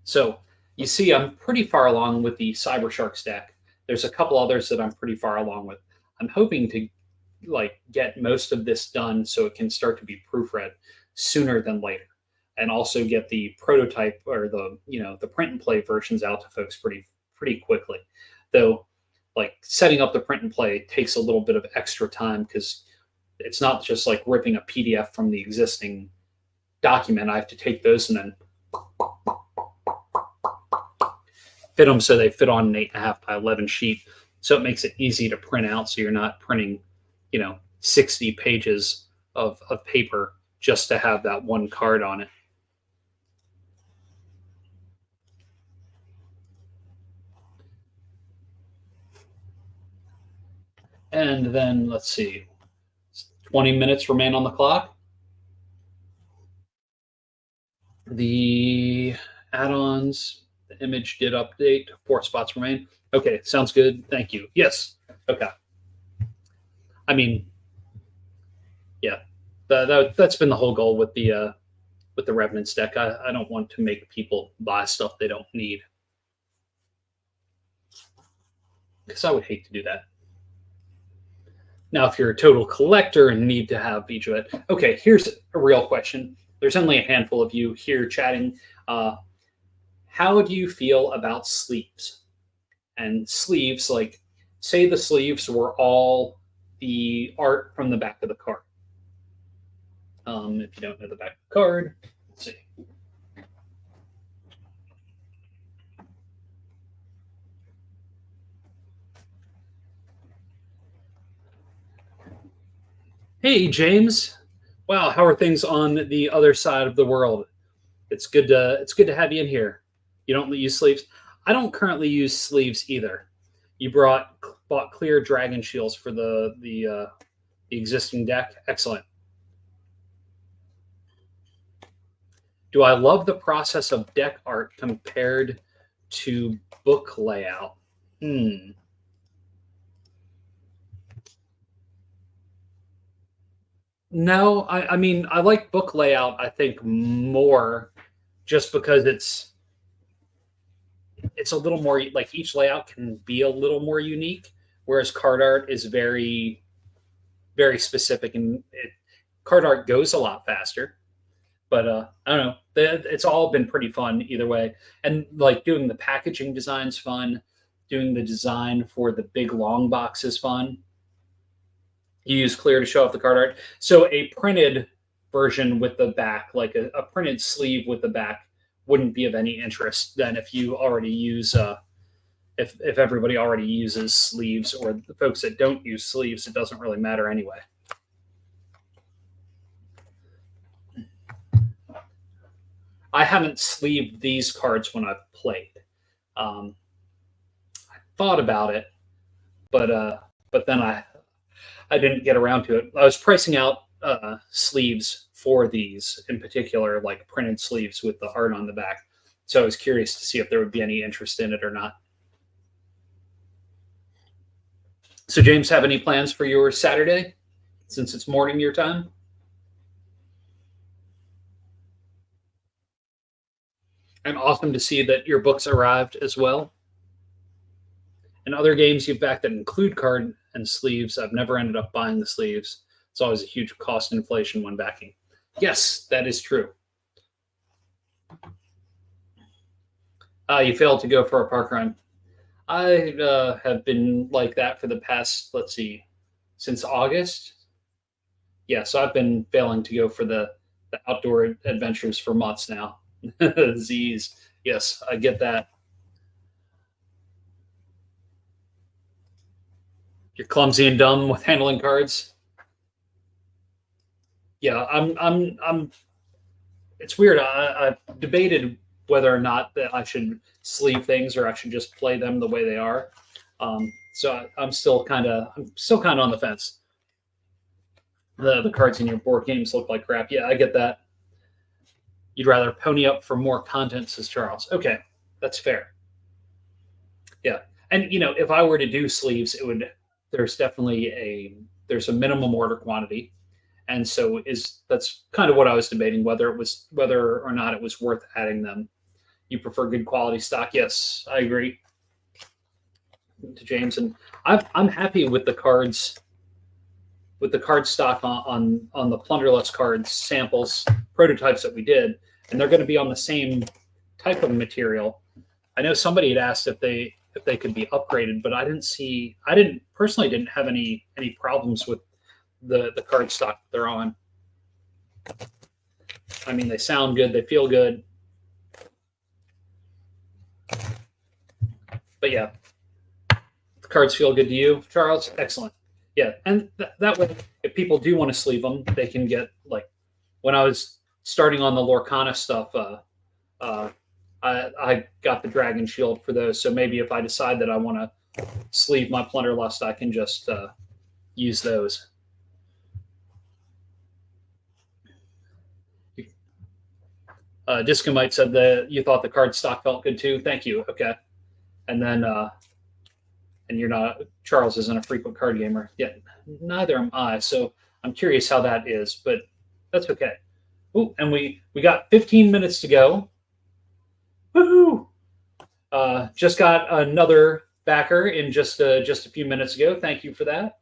So you see I'm pretty far along with the Cyber Sharks deck. There's a couple others that I'm pretty far along with. I'm hoping to like get most of this done so it can start to be proofread sooner than later, and also get the prototype or the print and play versions out to folks pretty quickly. Though like setting up the print and play takes a little bit of extra time, because it's not just like ripping a PDF from the existing document. I have to take those and then fit them so they fit on an 8.5 by 11 sheet, so it makes it easy to print out, so you're not printing 60 pages of paper just to have that one card on it. And then let's see, 20 minutes remain on the clock. The add-ons, the image did update, 4 spots remain. Okay, sounds good. Thank you. Yes. Okay. I mean, yeah, that's been the whole goal with the Revenant deck. I don't want to make people buy stuff they don't need, because I would hate to do that. Now, if you're a total collector and need to have each of it, okay, here's a real question. There's only a handful of you here chatting. How do you feel about sleeves? And sleeves, like, say the sleeves were all the art from the back of the card. If you don't know the back of the card, let's see. Hey, James. Wow, how are things on the other side of the world? It's good to have you in here. You don't use sleeves? I don't currently use sleeves either. You bought clear dragon shields for the existing deck. Excellent. Do I love the process of deck art compared to book layout? No, I mean, I like book layout, I think, more just because it's a little more, like, each layout can be a little more unique, whereas card art is very, very specific, and card art goes a lot faster. But I don't know. It's all been pretty fun either way. And like doing the packaging design's fun. doing the design for the big long box is fun. You use clear to show off the card art. So a printed version with the back, like a printed sleeve with the back, wouldn't be of any interest then if you already use if everybody already uses sleeves, or the folks that don't use sleeves, it doesn't really matter anyway. I haven't sleeved these cards when I've played. I thought about it, but then I didn't get around to it. I was pricing out sleeves for these in particular, like printed sleeves with the art on the back. So I was curious to see if there would be any interest in it or not. So James, have any plans for your Saturday, since it's morning your time? And awesome to see that your books arrived as well. And other games you've backed that include card and sleeves, I've never ended up buying the sleeves. It's always a huge cost inflation when backing. Yes, that is true. You failed to go for a park run. I have been like that for the past, let's see, since August. Yeah, so I've been failing to go for the outdoor adventures for months now. Z's. Yes, I get that. You're clumsy and dumb with handling cards. Yeah, I'm. It's weird. I've debated whether or not that I should sleeve things or I should just play them the way they are. So I'm still kind of on the fence. The cards in your board games look like crap. Yeah, I get that. You'd rather pony up for more content, says Charles. Okay, that's fair. Yeah, and if I were to do sleeves, there's definitely there's a minimum order quantity, and so that's kind of what I was debating, whether or not it was worth adding them. You prefer good quality stock? Yes, I agree. To James, and I'm happy with the cards. With the card stock on the Plunderlust cards samples prototypes that we did, and they're going to be on the same type of material. I know somebody had asked if they could be upgraded, but I personally didn't have any problems with the card stock they're on. I mean, they sound good, they feel good. But yeah, the cards feel good to you, Charles? Excellent. Yeah, and that way, if people do want to sleeve them, they can get, like, when I was starting on the Lorcana stuff, I got the Dragon Shield for those. So maybe if I decide that I want to sleeve my Plunderlust, I can just use those. Discomite said that you thought the card stock felt good too. Thank you. Okay, and then. And you're not, Charles isn't a frequent card gamer yet. Neither am I. So I'm curious how that is, but that's okay. Ooh, and we got 15 minutes to go. Woohoo! Just got another backer in just a few minutes ago. Thank you for that.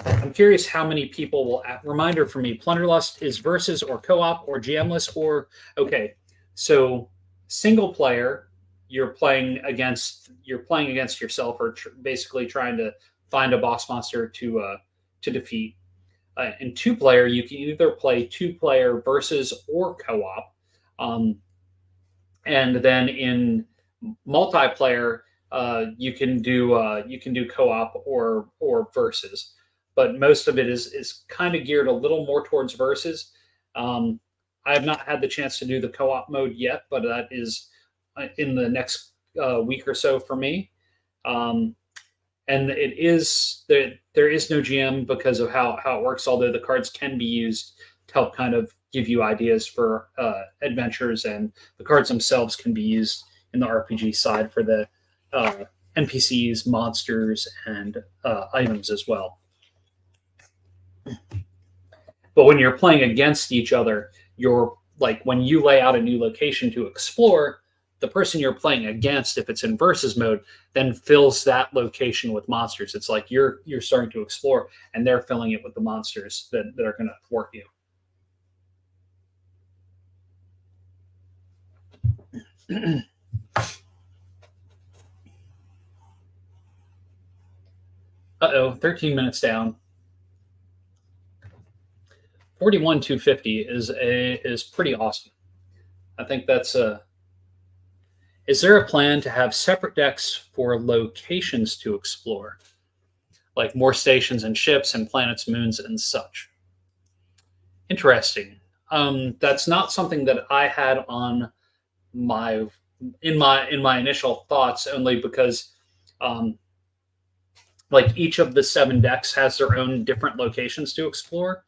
I'm curious how many people will. Reminder for me: Plunderlust is versus or co-op or GMless or okay. So single player, you're playing against yourself, or basically trying to find a boss monster to defeat. In two player, you can either play two player versus or co-op, and then in multiplayer, you can do co-op or versus. But most of it is kind of geared a little more towards versus. I have not had the chance to do the co-op mode yet, but that is in the next week or so for me. And it is there is no GM because of how it works, although the cards can be used to help kind of give you ideas for adventures, and the cards themselves can be used in the RPG side for the NPCs, monsters, and items as well. But when you're playing against each other, you're like, when you lay out a new location to explore, the person you're playing against, if it's in versus mode, then fills that location with monsters. It's like you're starting to explore, and they're filling it with the monsters that are going to thwart you. Uh-oh, 13 minutes down. 41,250 is pretty awesome. I think that's a. Is there a plan to have separate decks for locations to explore, like more stations and ships and planets, moons, and such? Interesting. That's not something that I had on my in my initial thoughts, only because like each of the 7 decks has their own different locations to explore.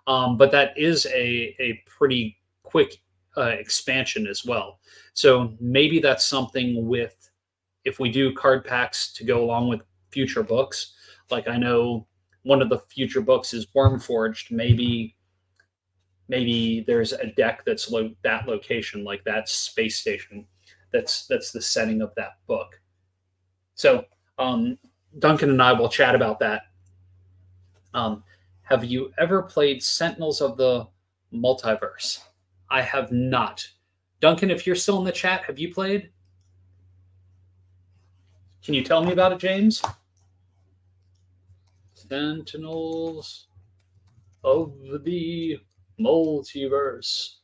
But that is a pretty quick expansion as well. So maybe that's something with, if we do card packs to go along with future books, like I know one of the future books is Wormforged. Maybe there's a deck that's that location, like that space station. That's the setting of that book. So Duncan and I will chat about that. Have you ever played Sentinels of the Multiverse? I have not. Duncan, if you're still in the chat, have you played? Can you tell me about it, James? Sentinels of the Multiverse.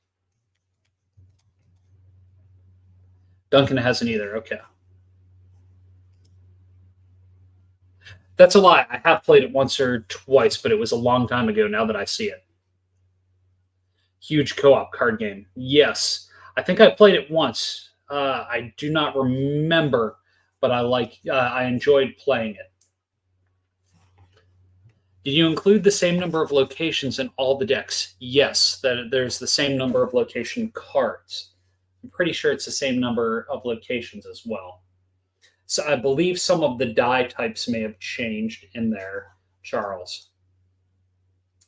Duncan hasn't either. Okay. That's a lie. I have played it once or twice, but it was a long time ago now that I see it. Huge co-op card game. Yes. I think I played it once. I do not remember, but I enjoyed playing it. Did you include the same number of locations in all the decks? Yes, there's the same number of location cards. I'm pretty sure it's the same number of locations as well. So I believe some of the die types may have changed in there, Charles.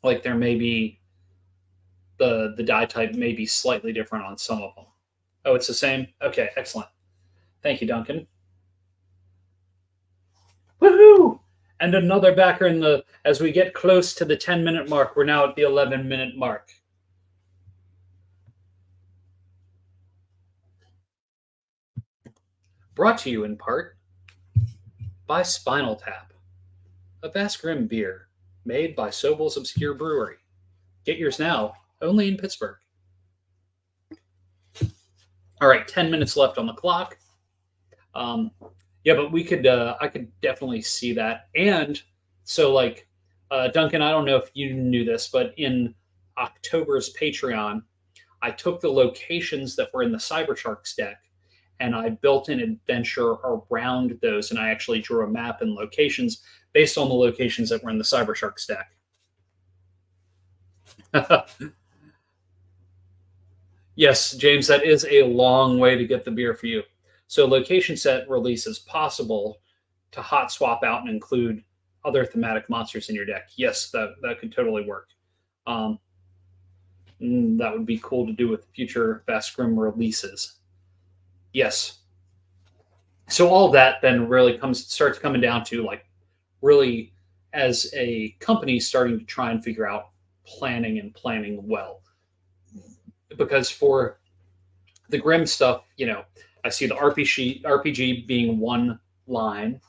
Like there may be the die type may be slightly different on some of them. Oh, it's the same? Okay, excellent. Thank you, Duncan. Woohoo! And another backer as we get close to the 10-minute mark, we're now at the 11-minute mark. Brought to you in part by Spinal Tap, a Vast Grim beer made by Sobel's Obscure Brewery. Get yours now, only in Pittsburgh. All right, 10 minutes left on the clock. Yeah, but I could definitely see that. And so like, Duncan, I don't know if you knew this, but in October's Patreon, I took the locations that were in the Cybersharks deck and I built an adventure around those. And I actually drew a map and locations based on the locations that were in the Cybersharks deck. Yes, James, that is a long way to get the beer for you. So location set release is possible to hot swap out and include other thematic monsters in your deck. Yes, that could totally work. That would be cool to do with future Vast Grim releases. Yes. So all that then really starts coming down to like really as a company starting to try and figure out planning well. Because for the Grim stuff, I see the RPG being one line.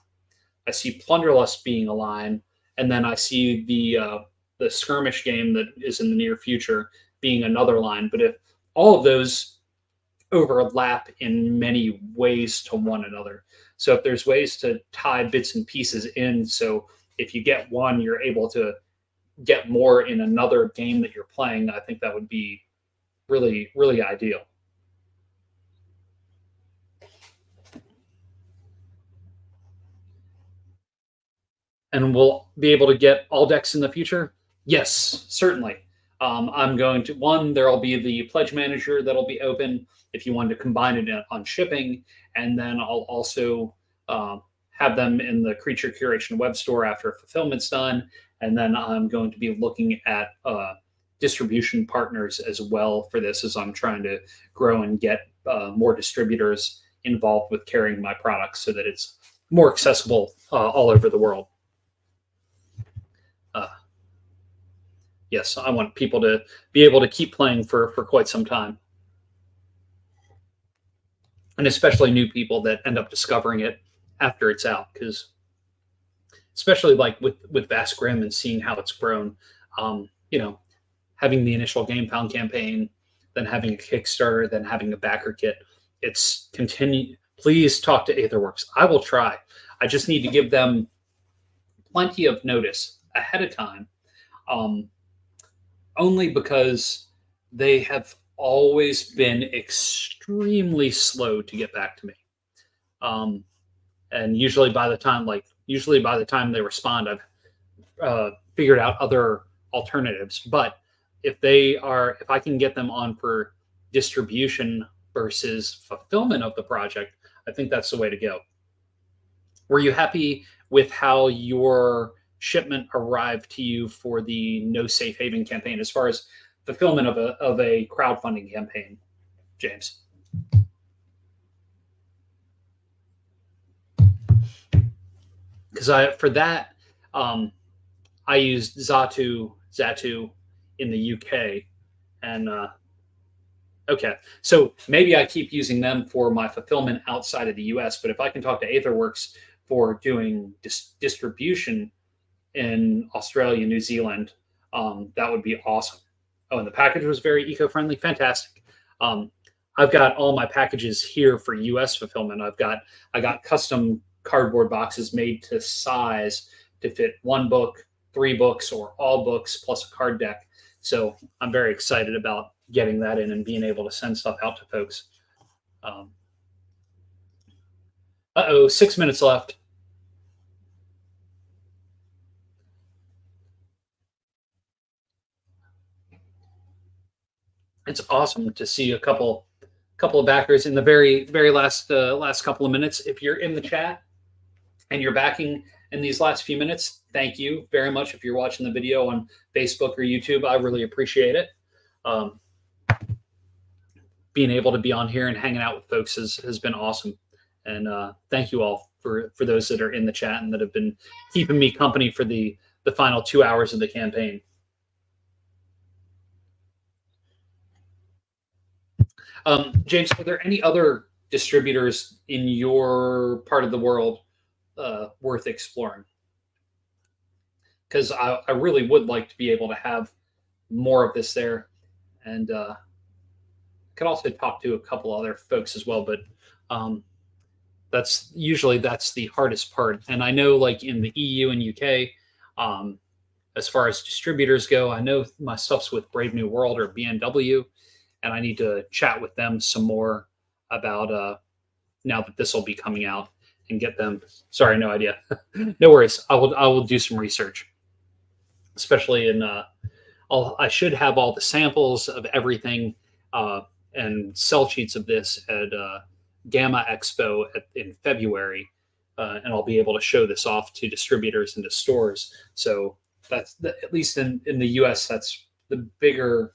I see Plunderlust being a line, and then I see the skirmish game that is in the near future being another line. But if all of those overlap in many ways to one another, so if there's ways to tie bits and pieces in, so if you get one, you're able to get more in another game that you're playing, I think that would be really, really ideal. And we'll be able to get all decks in the future? Yes, certainly. I'm going to, there'll be the pledge manager that'll be open if you want to combine it on shipping. And then I'll also have them in the Creature Curation web store after fulfillment's done. And then I'm going to be looking at distribution partners as well for this as I'm trying to grow and get more distributors involved with carrying my products so that it's more accessible all over the world. Yes, I want people to be able to keep playing for quite some time, and especially new people that end up discovering it after it's out, because especially like with Vast Grim and seeing how it's grown, you know, having the initial Game Found campaign, then having a Kickstarter, then having a backer kit. It's continue. Please talk to Aetherworks. I will try. I just need to give them plenty of notice ahead of time, only because they have always been extremely slow to get back to me. And usually by the time they respond, I've figured out other alternatives. But if I can get them on for distribution versus fulfillment of the project, I think that's the way to go. Were you happy with how your shipment arrived to you for the No Safe Haven campaign, as far as fulfillment of a crowdfunding campaign, James? Because for that, I used Zatu in the UK, and okay, so maybe I keep using them for my fulfillment outside of the US. But if I can talk to Aetherworks for doing distribution in Australia, New Zealand, that would be awesome. Oh, and the package was very eco-friendly. Fantastic. I've got all my packages here for US fulfillment. I got custom cardboard boxes made to size to fit 1 book, 3 books, or all books plus a card deck. So I'm very excited about getting that in and being able to send stuff out to folks. 6 minutes left. It's awesome to see a couple of backers in the very last couple of minutes. If you're in the chat and you're backing in these last few minutes, thank you very much. If you're watching the video on Facebook or YouTube, I really appreciate it. Being able to be on here and hanging out with folks has been awesome. And thank you all for those that are in the chat and that have been keeping me company for the final 2 hours of the campaign. James, are there any other distributors in your part of the world worth exploring? Because I really would like to be able to have more of this there, and could also talk to a couple other folks as well. But that's the hardest part. And I know, like in the EU and UK, as far as distributors go, I know my stuff's with Brave New World or B&W. And I need to chat with them some more about now that this will be coming out and get them. Sorry, no idea. No worries. I will do some research, especially in. I should have all the samples of everything and sell sheets of this at Gamma Expo in February, and I'll be able to show this off to distributors and to stores. So that's at least in the US, that's the bigger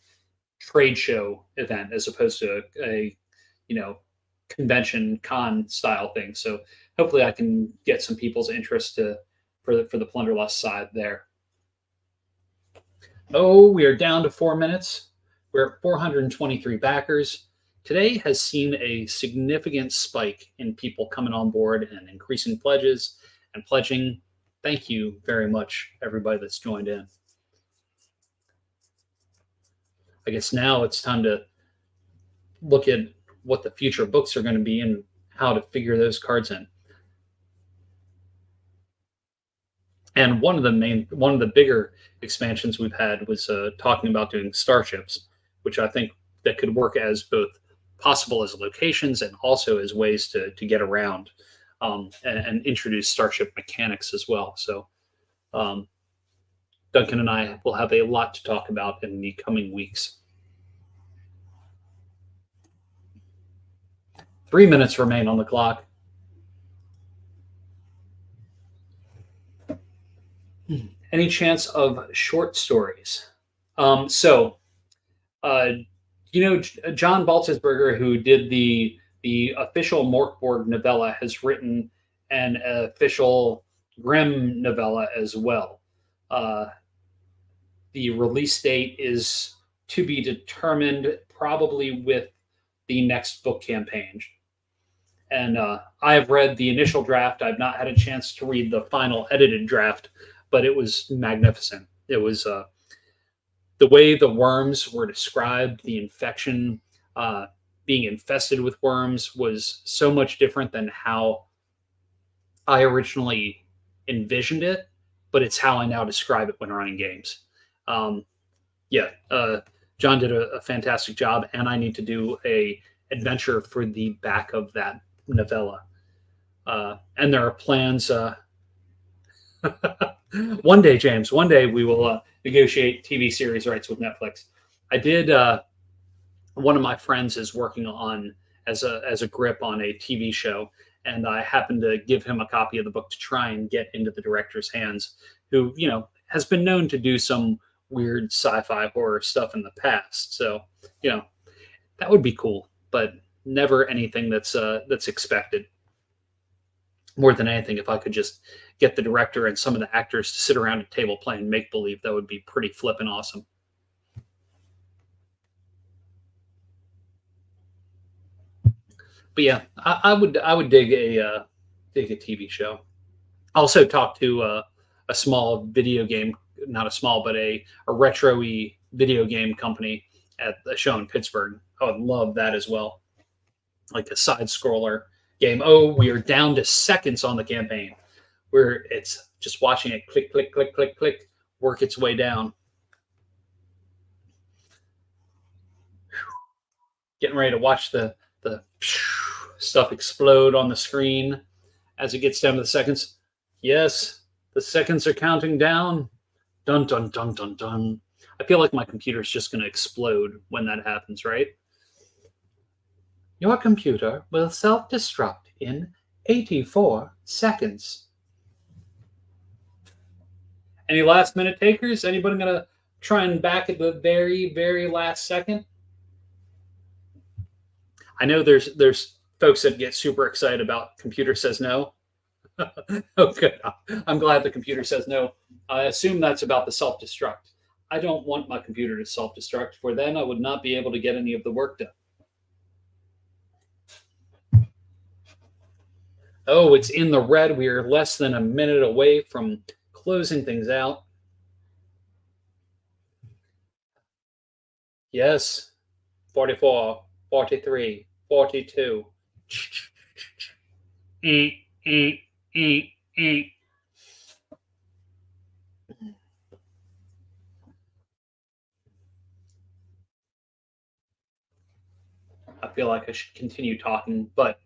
trade show event as opposed to a convention con style thing. So hopefully I can get some people's interest for the Plunderlust side there. Oh, we are down to 4 minutes. We're at 423 backers. Today has seen a significant spike in people coming on board and increasing pledges and pledging. Thank you very much, everybody that's joined in. I guess now it's time to look at what the future books are going to be and how to figure those cards in. And one of the bigger expansions we've had was talking about doing starships, which I think that could work as both possible as locations and also as ways to get around and introduce starship mechanics as well. So Duncan and I will have a lot to talk about in the coming weeks. 3 minutes remain on the clock. Any chance of short stories? John Baltzberger, who did the the official Morkborg novella has written an official Grimm novella as well. The release date is to be determined, probably with the next book campaign. And I have read the initial draft. I've not had a chance to read the final edited draft, but it was magnificent. It was the way the worms were described, the infection, being infested with worms was so much different than how I originally envisioned it, but it's how I now describe it when running games. John did a fantastic job, and I need to do a adventure for the back of that novella. And there are plans. One day, James, one day we will negotiate TV series rights with Netflix. I did. One of my friends is working on as a grip on a TV show, and I happened to give him a copy of the book to try and get into the director's hands, who has been known to do some weird sci-fi horror stuff in the past. So that would be cool, but never anything that's expected. More than anything, if I could just get the director and some of the actors to sit around a table playing make believe, that would be pretty flippin' awesome. But yeah, I would dig a TV show. Also, talk to a small video game, not a small, but a retro-y video game company at a show in Pittsburgh. I would love that as well, like a side scroller game. Oh, we are down to seconds on the campaign, where it's just watching it click, click, click, click, click, work its way down. Getting ready to watch the stuff explode on the screen as it gets down to the seconds. Yes, the seconds are counting down. Dun, dun, dun, dun, dun. I feel like my computer is just going to explode when that happens, right? Your computer will self-destruct in 84 seconds. Any last minute takers? Anybody going to try and back at the very, very last second? I know there's folks that get super excited about computer says no. Oh, good. I'm glad the computer says no. I assume that's about the self-destruct. I don't want my computer to self-destruct, for then I would not be able to get any of the work done. Oh, it's in the red. We are less than a minute away from closing things out. Yes. 44, 43, 42. I feel like I should continue talking, but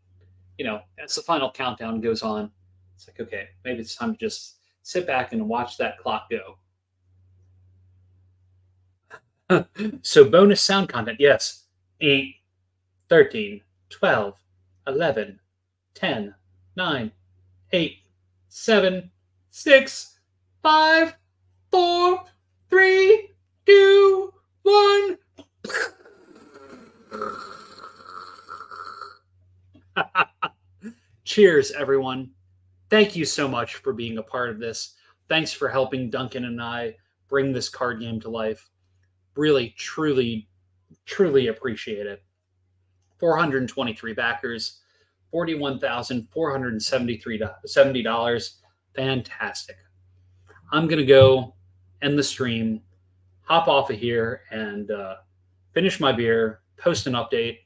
as the final countdown goes on, it's like, okay, maybe it's time to just sit back and watch that clock go. So bonus sound content, yes. 8, 13, 12, 11, 10, 9, 8, 7, 6, 5, 4, 3, 2, 1. Cheers, everyone. Thank you so much for being a part of this. Thanks for helping Duncan and I bring this card game to life. Really, truly, truly appreciate it. 423 backers, $41,470. Fantastic. I'm going to go end the stream, hop off of here, and finish my beer, post an update,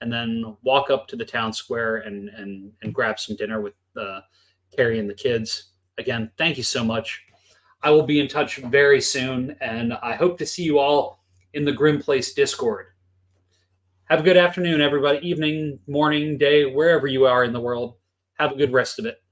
and then walk up to the town square and grab some dinner with Carrie and the kids. Again, thank you so much. I will be in touch very soon, and I hope to see you all in the Grim Place Discord. Have a good afternoon, everybody. Evening, morning, day, wherever you are in the world. Have a good rest of it.